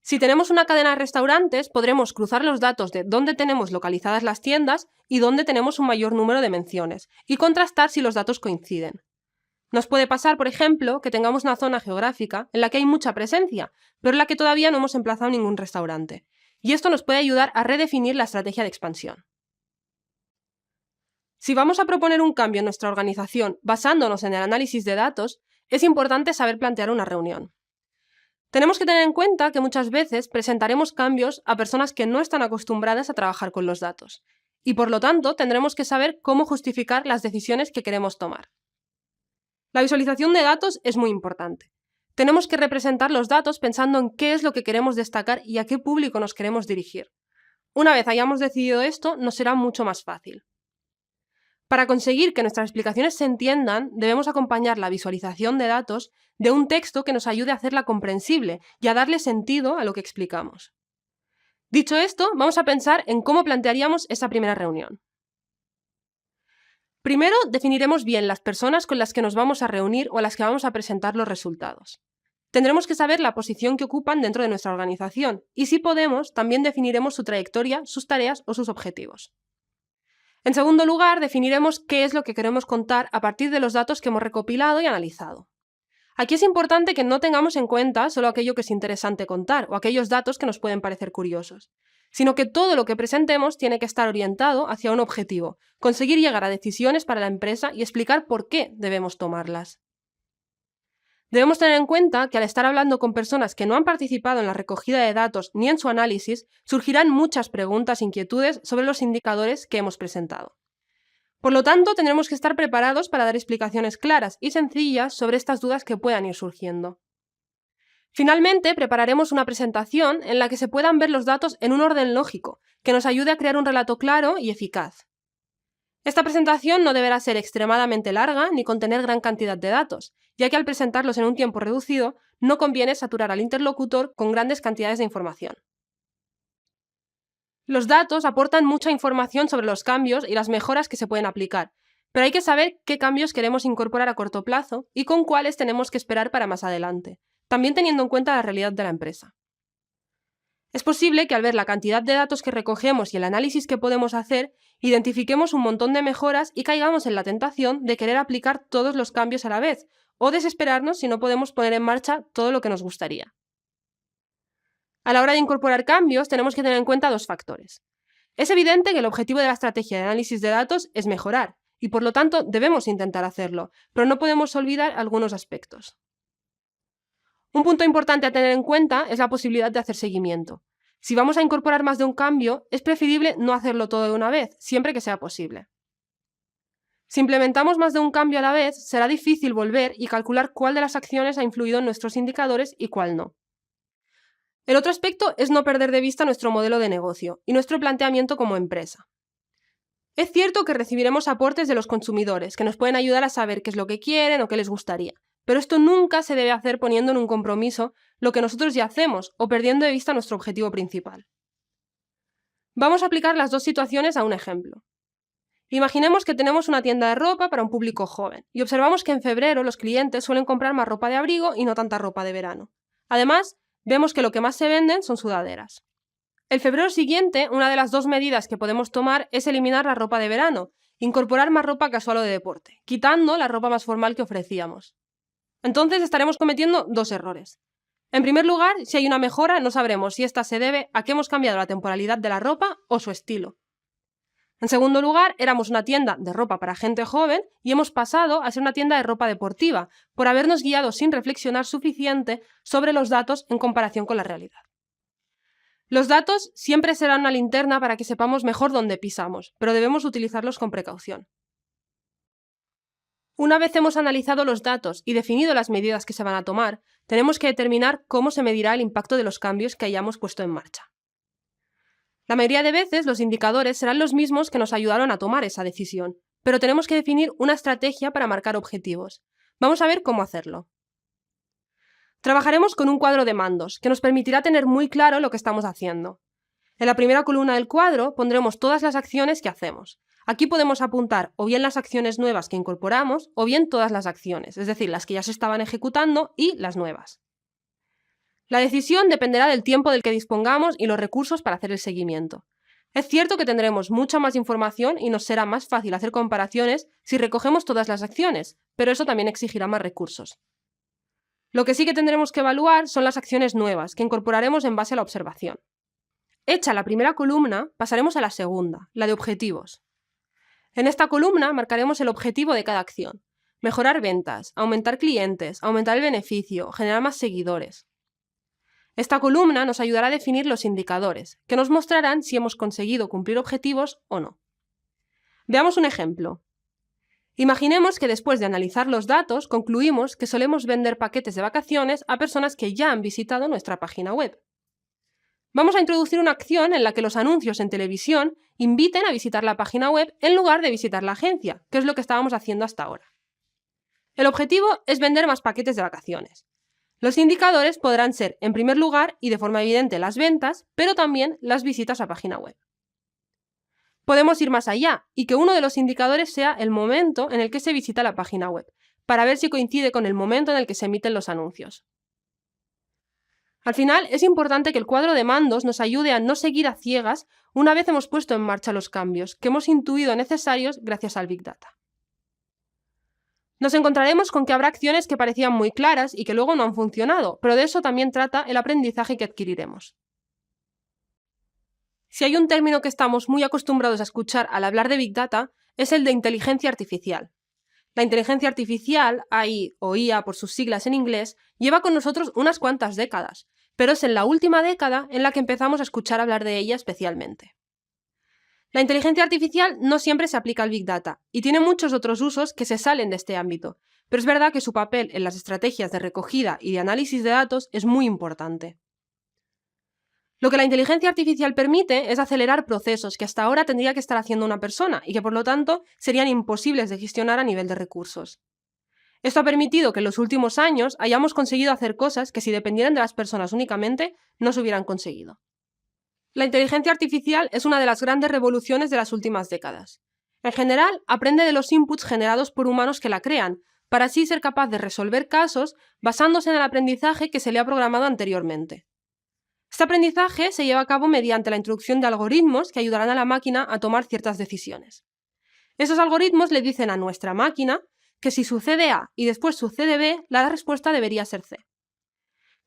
Si tenemos una cadena de restaurantes, podremos cruzar los datos de dónde tenemos localizadas las tiendas y dónde tenemos un mayor número de menciones, y contrastar si los datos coinciden. Nos puede pasar, por ejemplo, que tengamos una zona geográfica en la que hay mucha presencia, pero en la que todavía no hemos emplazado ningún restaurante, y esto nos puede ayudar a redefinir la estrategia de expansión. Si vamos a proponer un cambio en nuestra organización basándonos en el análisis de datos, es importante saber plantear una reunión. Tenemos que tener en cuenta que muchas veces presentaremos cambios a personas que no están acostumbradas a trabajar con los datos, y por lo tanto tendremos que saber cómo justificar las decisiones que queremos tomar. La visualización de datos es muy importante. Tenemos que representar los datos pensando en qué es lo que queremos destacar y a qué público nos queremos dirigir. Una vez hayamos decidido esto, nos será mucho más fácil. Para conseguir que nuestras explicaciones se entiendan, debemos acompañar la visualización de datos de un texto que nos ayude a hacerla comprensible y a darle sentido a lo que explicamos. Dicho esto, vamos a pensar en cómo plantearíamos esa primera reunión. Primero, definiremos bien las personas con las que nos vamos a reunir o a las que vamos a presentar los resultados. Tendremos que saber la posición que ocupan dentro de nuestra organización y, si podemos, también definiremos su trayectoria, sus tareas o sus objetivos. En segundo lugar, definiremos qué es lo que queremos contar a partir de los datos que hemos recopilado y analizado. Aquí es importante que no tengamos en cuenta solo aquello que es interesante contar o aquellos datos que nos pueden parecer curiosos, sino que todo lo que presentemos tiene que estar orientado hacia un objetivo, conseguir llegar a decisiones para la empresa y explicar por qué debemos tomarlas. Debemos tener en cuenta que al estar hablando con personas que no han participado en la recogida de datos ni en su análisis, surgirán muchas preguntas e inquietudes sobre los indicadores que hemos presentado. Por lo tanto, tendremos que estar preparados para dar explicaciones claras y sencillas sobre estas dudas que puedan ir surgiendo. Finalmente, prepararemos una presentación en la que se puedan ver los datos en un orden lógico, que nos ayude a crear un relato claro y eficaz. Esta presentación no deberá ser extremadamente larga ni contener gran cantidad de datos, ya que al presentarlos en un tiempo reducido, no conviene saturar al interlocutor con grandes cantidades de información. Los datos aportan mucha información sobre los cambios y las mejoras que se pueden aplicar, pero hay que saber qué cambios queremos incorporar a corto plazo y con cuáles tenemos que esperar para más adelante, también teniendo en cuenta la realidad de la empresa. Es posible que al ver la cantidad de datos que recogemos y el análisis que podemos hacer, identifiquemos un montón de mejoras y caigamos en la tentación de querer aplicar todos los cambios a la vez, o desesperarnos si no podemos poner en marcha todo lo que nos gustaría. A la hora de incorporar cambios, tenemos que tener en cuenta dos factores. Es evidente que el objetivo de la estrategia de análisis de datos es mejorar, y por lo tanto debemos intentar hacerlo, pero no podemos olvidar algunos aspectos. Un punto importante a tener en cuenta es la posibilidad de hacer seguimiento. Si vamos a incorporar más de un cambio, es preferible no hacerlo todo de una vez, siempre que sea posible. Si implementamos más de un cambio a la vez, será difícil volver y calcular cuál de las acciones ha influido en nuestros indicadores y cuál no. El otro aspecto es no perder de vista nuestro modelo de negocio y nuestro planteamiento como empresa. Es cierto que recibiremos aportes de los consumidores, que nos pueden ayudar a saber qué es lo que quieren o qué les gustaría, pero esto nunca se debe hacer poniendo en un compromiso lo que nosotros ya hacemos o perdiendo de vista nuestro objetivo principal. Vamos a aplicar las dos situaciones a un ejemplo. Imaginemos que tenemos una tienda de ropa para un público joven y observamos que en febrero los clientes suelen comprar más ropa de abrigo y no tanta ropa de verano. Además, vemos que lo que más se venden son sudaderas. El febrero siguiente, una de las dos medidas que podemos tomar es eliminar la ropa de verano, incorporar más ropa casual o de deporte, quitando la ropa más formal que ofrecíamos. Entonces estaremos cometiendo dos errores. En primer lugar, si hay una mejora, no sabremos si esta se debe a que hemos cambiado la temporalidad de la ropa o su estilo. En segundo lugar, éramos una tienda de ropa para gente joven y hemos pasado a ser una tienda de ropa deportiva, por habernos guiado sin reflexionar suficiente sobre los datos en comparación con la realidad. Los datos siempre serán una linterna para que sepamos mejor dónde pisamos, pero debemos utilizarlos con precaución. Una vez hemos analizado los datos y definido las medidas que se van a tomar, tenemos que determinar cómo se medirá el impacto de los cambios que hayamos puesto en marcha. La mayoría de veces los indicadores serán los mismos que nos ayudaron a tomar esa decisión, pero tenemos que definir una estrategia para marcar objetivos. Vamos a ver cómo hacerlo. Trabajaremos con un cuadro de mandos, que nos permitirá tener muy claro lo que estamos haciendo. En la primera columna del cuadro pondremos todas las acciones que hacemos. Aquí podemos apuntar o bien las acciones nuevas que incorporamos o bien todas las acciones, es decir, las que ya se estaban ejecutando y las nuevas. La decisión dependerá del tiempo del que dispongamos y los recursos para hacer el seguimiento. Es cierto que tendremos mucha más información y nos será más fácil hacer comparaciones si recogemos todas las acciones, pero eso también exigirá más recursos. Lo que sí que tendremos que evaluar son las acciones nuevas, que incorporaremos en base a la observación. Hecha la primera columna, pasaremos a la segunda, la de objetivos. En esta columna marcaremos el objetivo de cada acción. Mejorar ventas, aumentar clientes, aumentar el beneficio, generar más seguidores. Esta columna nos ayudará a definir los indicadores, que nos mostrarán si hemos conseguido cumplir objetivos o no. Veamos un ejemplo. Imaginemos que después de analizar los datos concluimos que solemos vender paquetes de vacaciones a personas que ya han visitado nuestra página web. Vamos a introducir una acción en la que los anuncios en televisión inviten a visitar la página web en lugar de visitar la agencia, que es lo que estábamos haciendo hasta ahora. El objetivo es vender más paquetes de vacaciones. Los indicadores podrán ser, en primer lugar y de forma evidente, las ventas, pero también las visitas a página web. Podemos ir más allá y que uno de los indicadores sea el momento en el que se visita la página web, para ver si coincide con el momento en el que se emiten los anuncios. Al final, es importante que el cuadro de mandos nos ayude a no seguir a ciegas una vez hemos puesto en marcha los cambios que hemos intuido necesarios gracias al Big Data. Nos encontraremos con que habrá acciones que parecían muy claras y que luego no han funcionado, pero de eso también trata el aprendizaje que adquiriremos. Si hay un término que estamos muy acostumbrados a escuchar al hablar de Big Data, es el de inteligencia artificial. La inteligencia artificial, AI o IA por sus siglas en inglés, lleva con nosotros unas cuantas décadas, pero es en la última década en la que empezamos a escuchar hablar de ella especialmente. La inteligencia artificial no siempre se aplica al Big Data y tiene muchos otros usos que se salen de este ámbito, pero es verdad que su papel en las estrategias de recogida y de análisis de datos es muy importante. Lo que la inteligencia artificial permite es acelerar procesos que hasta ahora tendría que estar haciendo una persona y que por lo tanto serían imposibles de gestionar a nivel de recursos. Esto ha permitido que en los últimos años hayamos conseguido hacer cosas que si dependieran de las personas únicamente no se hubieran conseguido. La inteligencia artificial es una de las grandes revoluciones de las últimas décadas. En general, aprende de los inputs generados por humanos que la crean, para así ser capaz de resolver casos basándose en el aprendizaje que se le ha programado anteriormente. Este aprendizaje se lleva a cabo mediante la introducción de algoritmos que ayudarán a la máquina a tomar ciertas decisiones. Esos algoritmos le dicen a nuestra máquina que si sucede A y después sucede B, la respuesta debería ser C.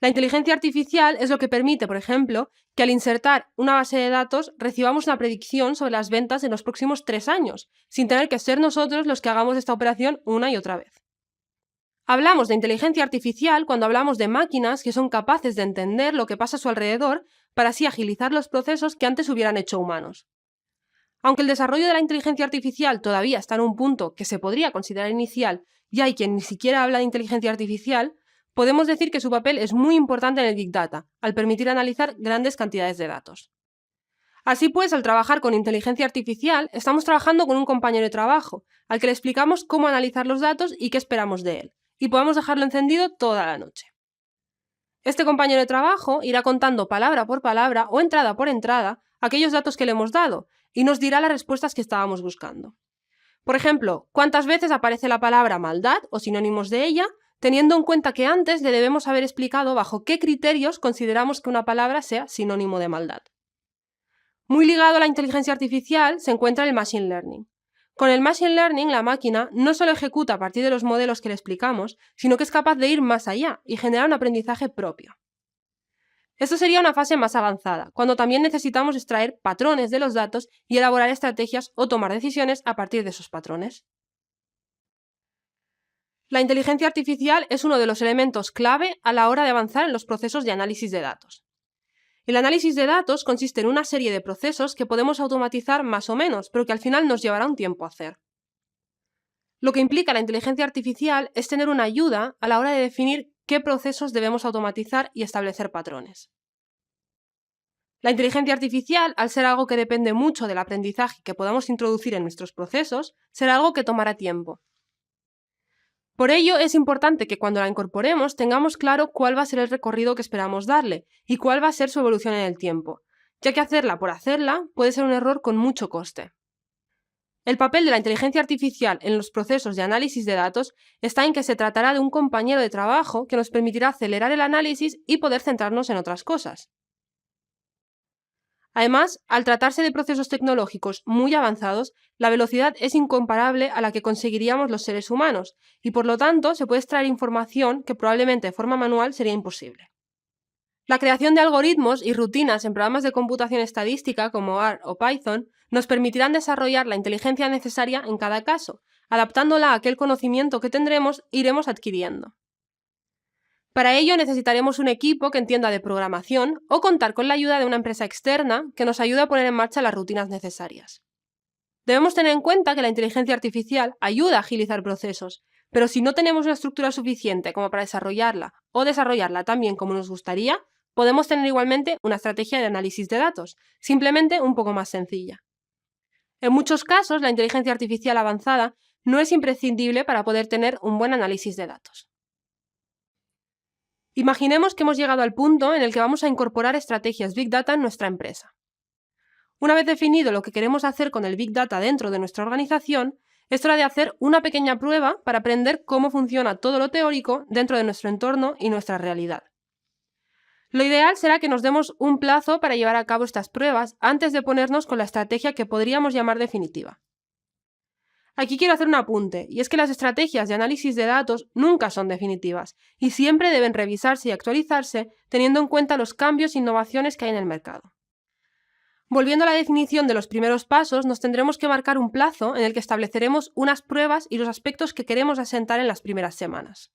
La inteligencia artificial es lo que permite, por ejemplo, que al insertar una base de datos recibamos una predicción sobre las ventas en los próximos 3 años, sin tener que ser nosotros los que hagamos esta operación una y otra vez. Hablamos de inteligencia artificial cuando hablamos de máquinas que son capaces de entender lo que pasa a su alrededor para así agilizar los procesos que antes hubieran hecho humanos. Aunque el desarrollo de la inteligencia artificial todavía está en un punto que se podría considerar inicial y hay quien ni siquiera habla de inteligencia artificial, podemos decir que su papel es muy importante en el Big Data, al permitir analizar grandes cantidades de datos. Así pues, al trabajar con inteligencia artificial, estamos trabajando con un compañero de trabajo, al que le explicamos cómo analizar los datos y qué esperamos de él, y podemos dejarlo encendido toda la noche. Este compañero de trabajo irá contando palabra por palabra o entrada por entrada aquellos datos que le hemos dado, y nos dirá las respuestas que estábamos buscando. Por ejemplo, cuántas veces aparece la palabra maldad o sinónimos de ella, teniendo en cuenta que antes le debemos haber explicado bajo qué criterios consideramos que una palabra sea sinónimo de maldad. Muy ligado a la inteligencia artificial se encuentra el Machine Learning. Con el Machine Learning, la máquina no solo ejecuta a partir de los modelos que le explicamos, sino que es capaz de ir más allá y generar un aprendizaje propio. Esto sería una fase más avanzada, cuando también necesitamos extraer patrones de los datos y elaborar estrategias o tomar decisiones a partir de esos patrones. La inteligencia artificial es uno de los elementos clave a la hora de avanzar en los procesos de análisis de datos. El análisis de datos consiste en una serie de procesos que podemos automatizar más o menos, pero que al final nos llevará un tiempo hacer. Lo que implica la inteligencia artificial es tener una ayuda a la hora de definir qué procesos debemos automatizar y establecer patrones. La inteligencia artificial, al ser algo que depende mucho del aprendizaje que podamos introducir en nuestros procesos, será algo que tomará tiempo. Por ello, es importante que cuando la incorporemos tengamos claro cuál va a ser el recorrido que esperamos darle y cuál va a ser su evolución en el tiempo, ya que hacerla por hacerla puede ser un error con mucho coste. El papel de la inteligencia artificial en los procesos de análisis de datos está en que se tratará de un compañero de trabajo que nos permitirá acelerar el análisis y poder centrarnos en otras cosas. Además, al tratarse de procesos tecnológicos muy avanzados, la velocidad es incomparable a la que conseguiríamos los seres humanos, y por lo tanto se puede extraer información que probablemente de forma manual sería imposible. La creación de algoritmos y rutinas en programas de computación estadística como R o Python nos permitirán desarrollar la inteligencia necesaria en cada caso, adaptándola a aquel conocimiento que tendremos e iremos adquiriendo. Para ello necesitaremos un equipo que entienda de programación o contar con la ayuda de una empresa externa que nos ayude a poner en marcha las rutinas necesarias. Debemos tener en cuenta que la inteligencia artificial ayuda a agilizar procesos, pero si no tenemos una estructura suficiente como para desarrollarla o desarrollarla tan bien como nos gustaría, podemos tener igualmente una estrategia de análisis de datos, simplemente un poco más sencilla. En muchos casos, la inteligencia artificial avanzada no es imprescindible para poder tener un buen análisis de datos. Imaginemos que hemos llegado al punto en el que vamos a incorporar estrategias Big Data en nuestra empresa. Una vez definido lo que queremos hacer con el Big Data dentro de nuestra organización, es hora de hacer una pequeña prueba para aprender cómo funciona todo lo teórico dentro de nuestro entorno y nuestra realidad. Lo ideal será que nos demos un plazo para llevar a cabo estas pruebas antes de ponernos con la estrategia que podríamos llamar definitiva. Aquí quiero hacer un apunte, y es que las estrategias de análisis de datos nunca son definitivas, y siempre deben revisarse y actualizarse teniendo en cuenta los cambios e innovaciones que hay en el mercado. Volviendo a la definición de los primeros pasos, nos tendremos que marcar un plazo en el que estableceremos unas pruebas y los aspectos que queremos asentar en las primeras semanas.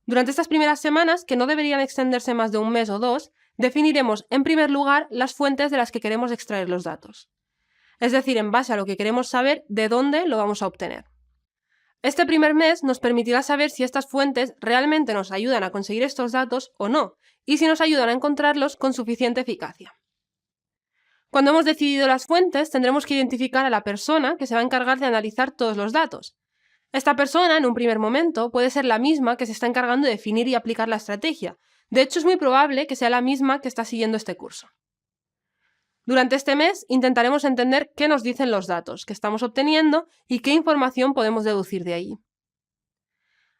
Durante estas primeras semanas, que no deberían extenderse más de un mes o dos, definiremos en primer lugar las fuentes de las que queremos extraer los datos. Es decir, en base a lo que queremos saber, de dónde lo vamos a obtener. Este primer mes nos permitirá saber si estas fuentes realmente nos ayudan a conseguir estos datos o no, y si nos ayudan a encontrarlos con suficiente eficacia. Cuando hemos decidido las fuentes, tendremos que identificar a la persona que se va a encargar de analizar todos los datos. Esta persona, en un primer momento, puede ser la misma que se está encargando de definir y aplicar la estrategia. De hecho, es muy probable que sea la misma que está siguiendo este curso. Durante este mes intentaremos entender qué nos dicen los datos que estamos obteniendo y qué información podemos deducir de ahí.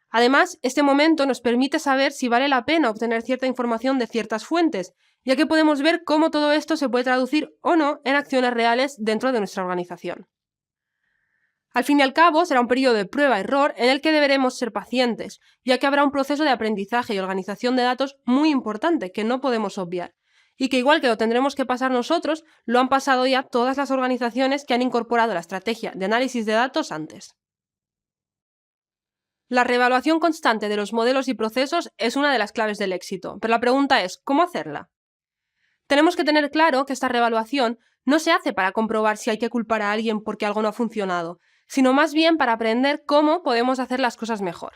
Además, este momento nos permite saber si vale la pena obtener cierta información de ciertas fuentes, ya que podemos ver cómo todo esto se puede traducir o no en acciones reales dentro de nuestra organización. Al fin y al cabo, será un periodo de prueba-error en el que deberemos ser pacientes, ya que habrá un proceso de aprendizaje y organización de datos muy importante que no podemos obviar, y que igual que lo tendremos que pasar nosotros, lo han pasado ya todas las organizaciones que han incorporado la estrategia de análisis de datos antes. La reevaluación constante de los modelos y procesos es una de las claves del éxito, pero la pregunta es, ¿cómo hacerla? Tenemos que tener claro que esta reevaluación no se hace para comprobar si hay que culpar a alguien porque algo no ha funcionado, sino más bien para aprender cómo podemos hacer las cosas mejor.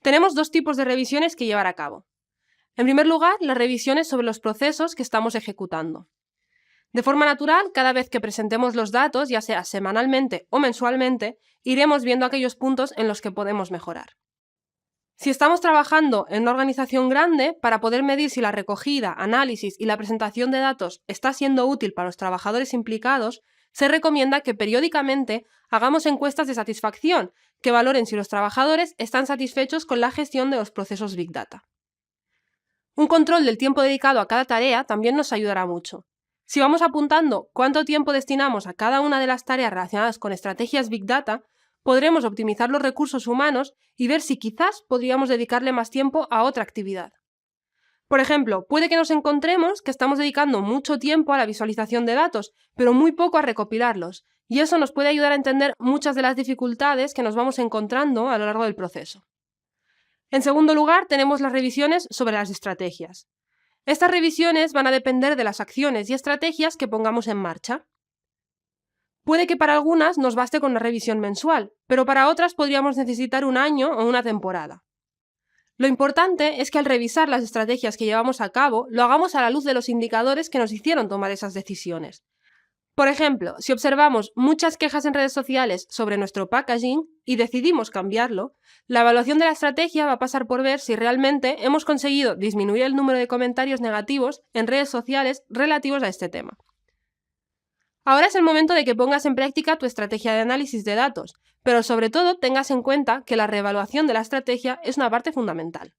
Tenemos dos tipos de revisiones que llevar a cabo. En primer lugar, las revisiones sobre los procesos que estamos ejecutando. De forma natural, cada vez que presentemos los datos, ya sea semanalmente o mensualmente, iremos viendo aquellos puntos en los que podemos mejorar. Si estamos trabajando en una organización grande, para poder medir si la recogida, análisis y la presentación de datos está siendo útil para los trabajadores implicados, se recomienda que periódicamente hagamos encuestas de satisfacción que valoren si los trabajadores están satisfechos con la gestión de los procesos Big Data. Un control del tiempo dedicado a cada tarea también nos ayudará mucho. Si vamos apuntando cuánto tiempo destinamos a cada una de las tareas relacionadas con estrategias Big Data, podremos optimizar los recursos humanos y ver si quizás podríamos dedicarle más tiempo a otra actividad. Por ejemplo, puede que nos encontremos que estamos dedicando mucho tiempo a la visualización de datos, pero muy poco a recopilarlos, y eso nos puede ayudar a entender muchas de las dificultades que nos vamos encontrando a lo largo del proceso. En segundo lugar, tenemos las revisiones sobre las estrategias. Estas revisiones van a depender de las acciones y estrategias que pongamos en marcha. Puede que para algunas nos baste con una revisión mensual, pero para otras podríamos necesitar un año o una temporada. Lo importante es que al revisar las estrategias que llevamos a cabo, lo hagamos a la luz de los indicadores que nos hicieron tomar esas decisiones. Por ejemplo, si observamos muchas quejas en redes sociales sobre nuestro packaging y decidimos cambiarlo, la evaluación de la estrategia va a pasar por ver si realmente hemos conseguido disminuir el número de comentarios negativos en redes sociales relativos a este tema. Ahora es el momento de que pongas en práctica tu estrategia de análisis de datos, pero sobre todo tengas en cuenta que la reevaluación de la estrategia es una parte fundamental.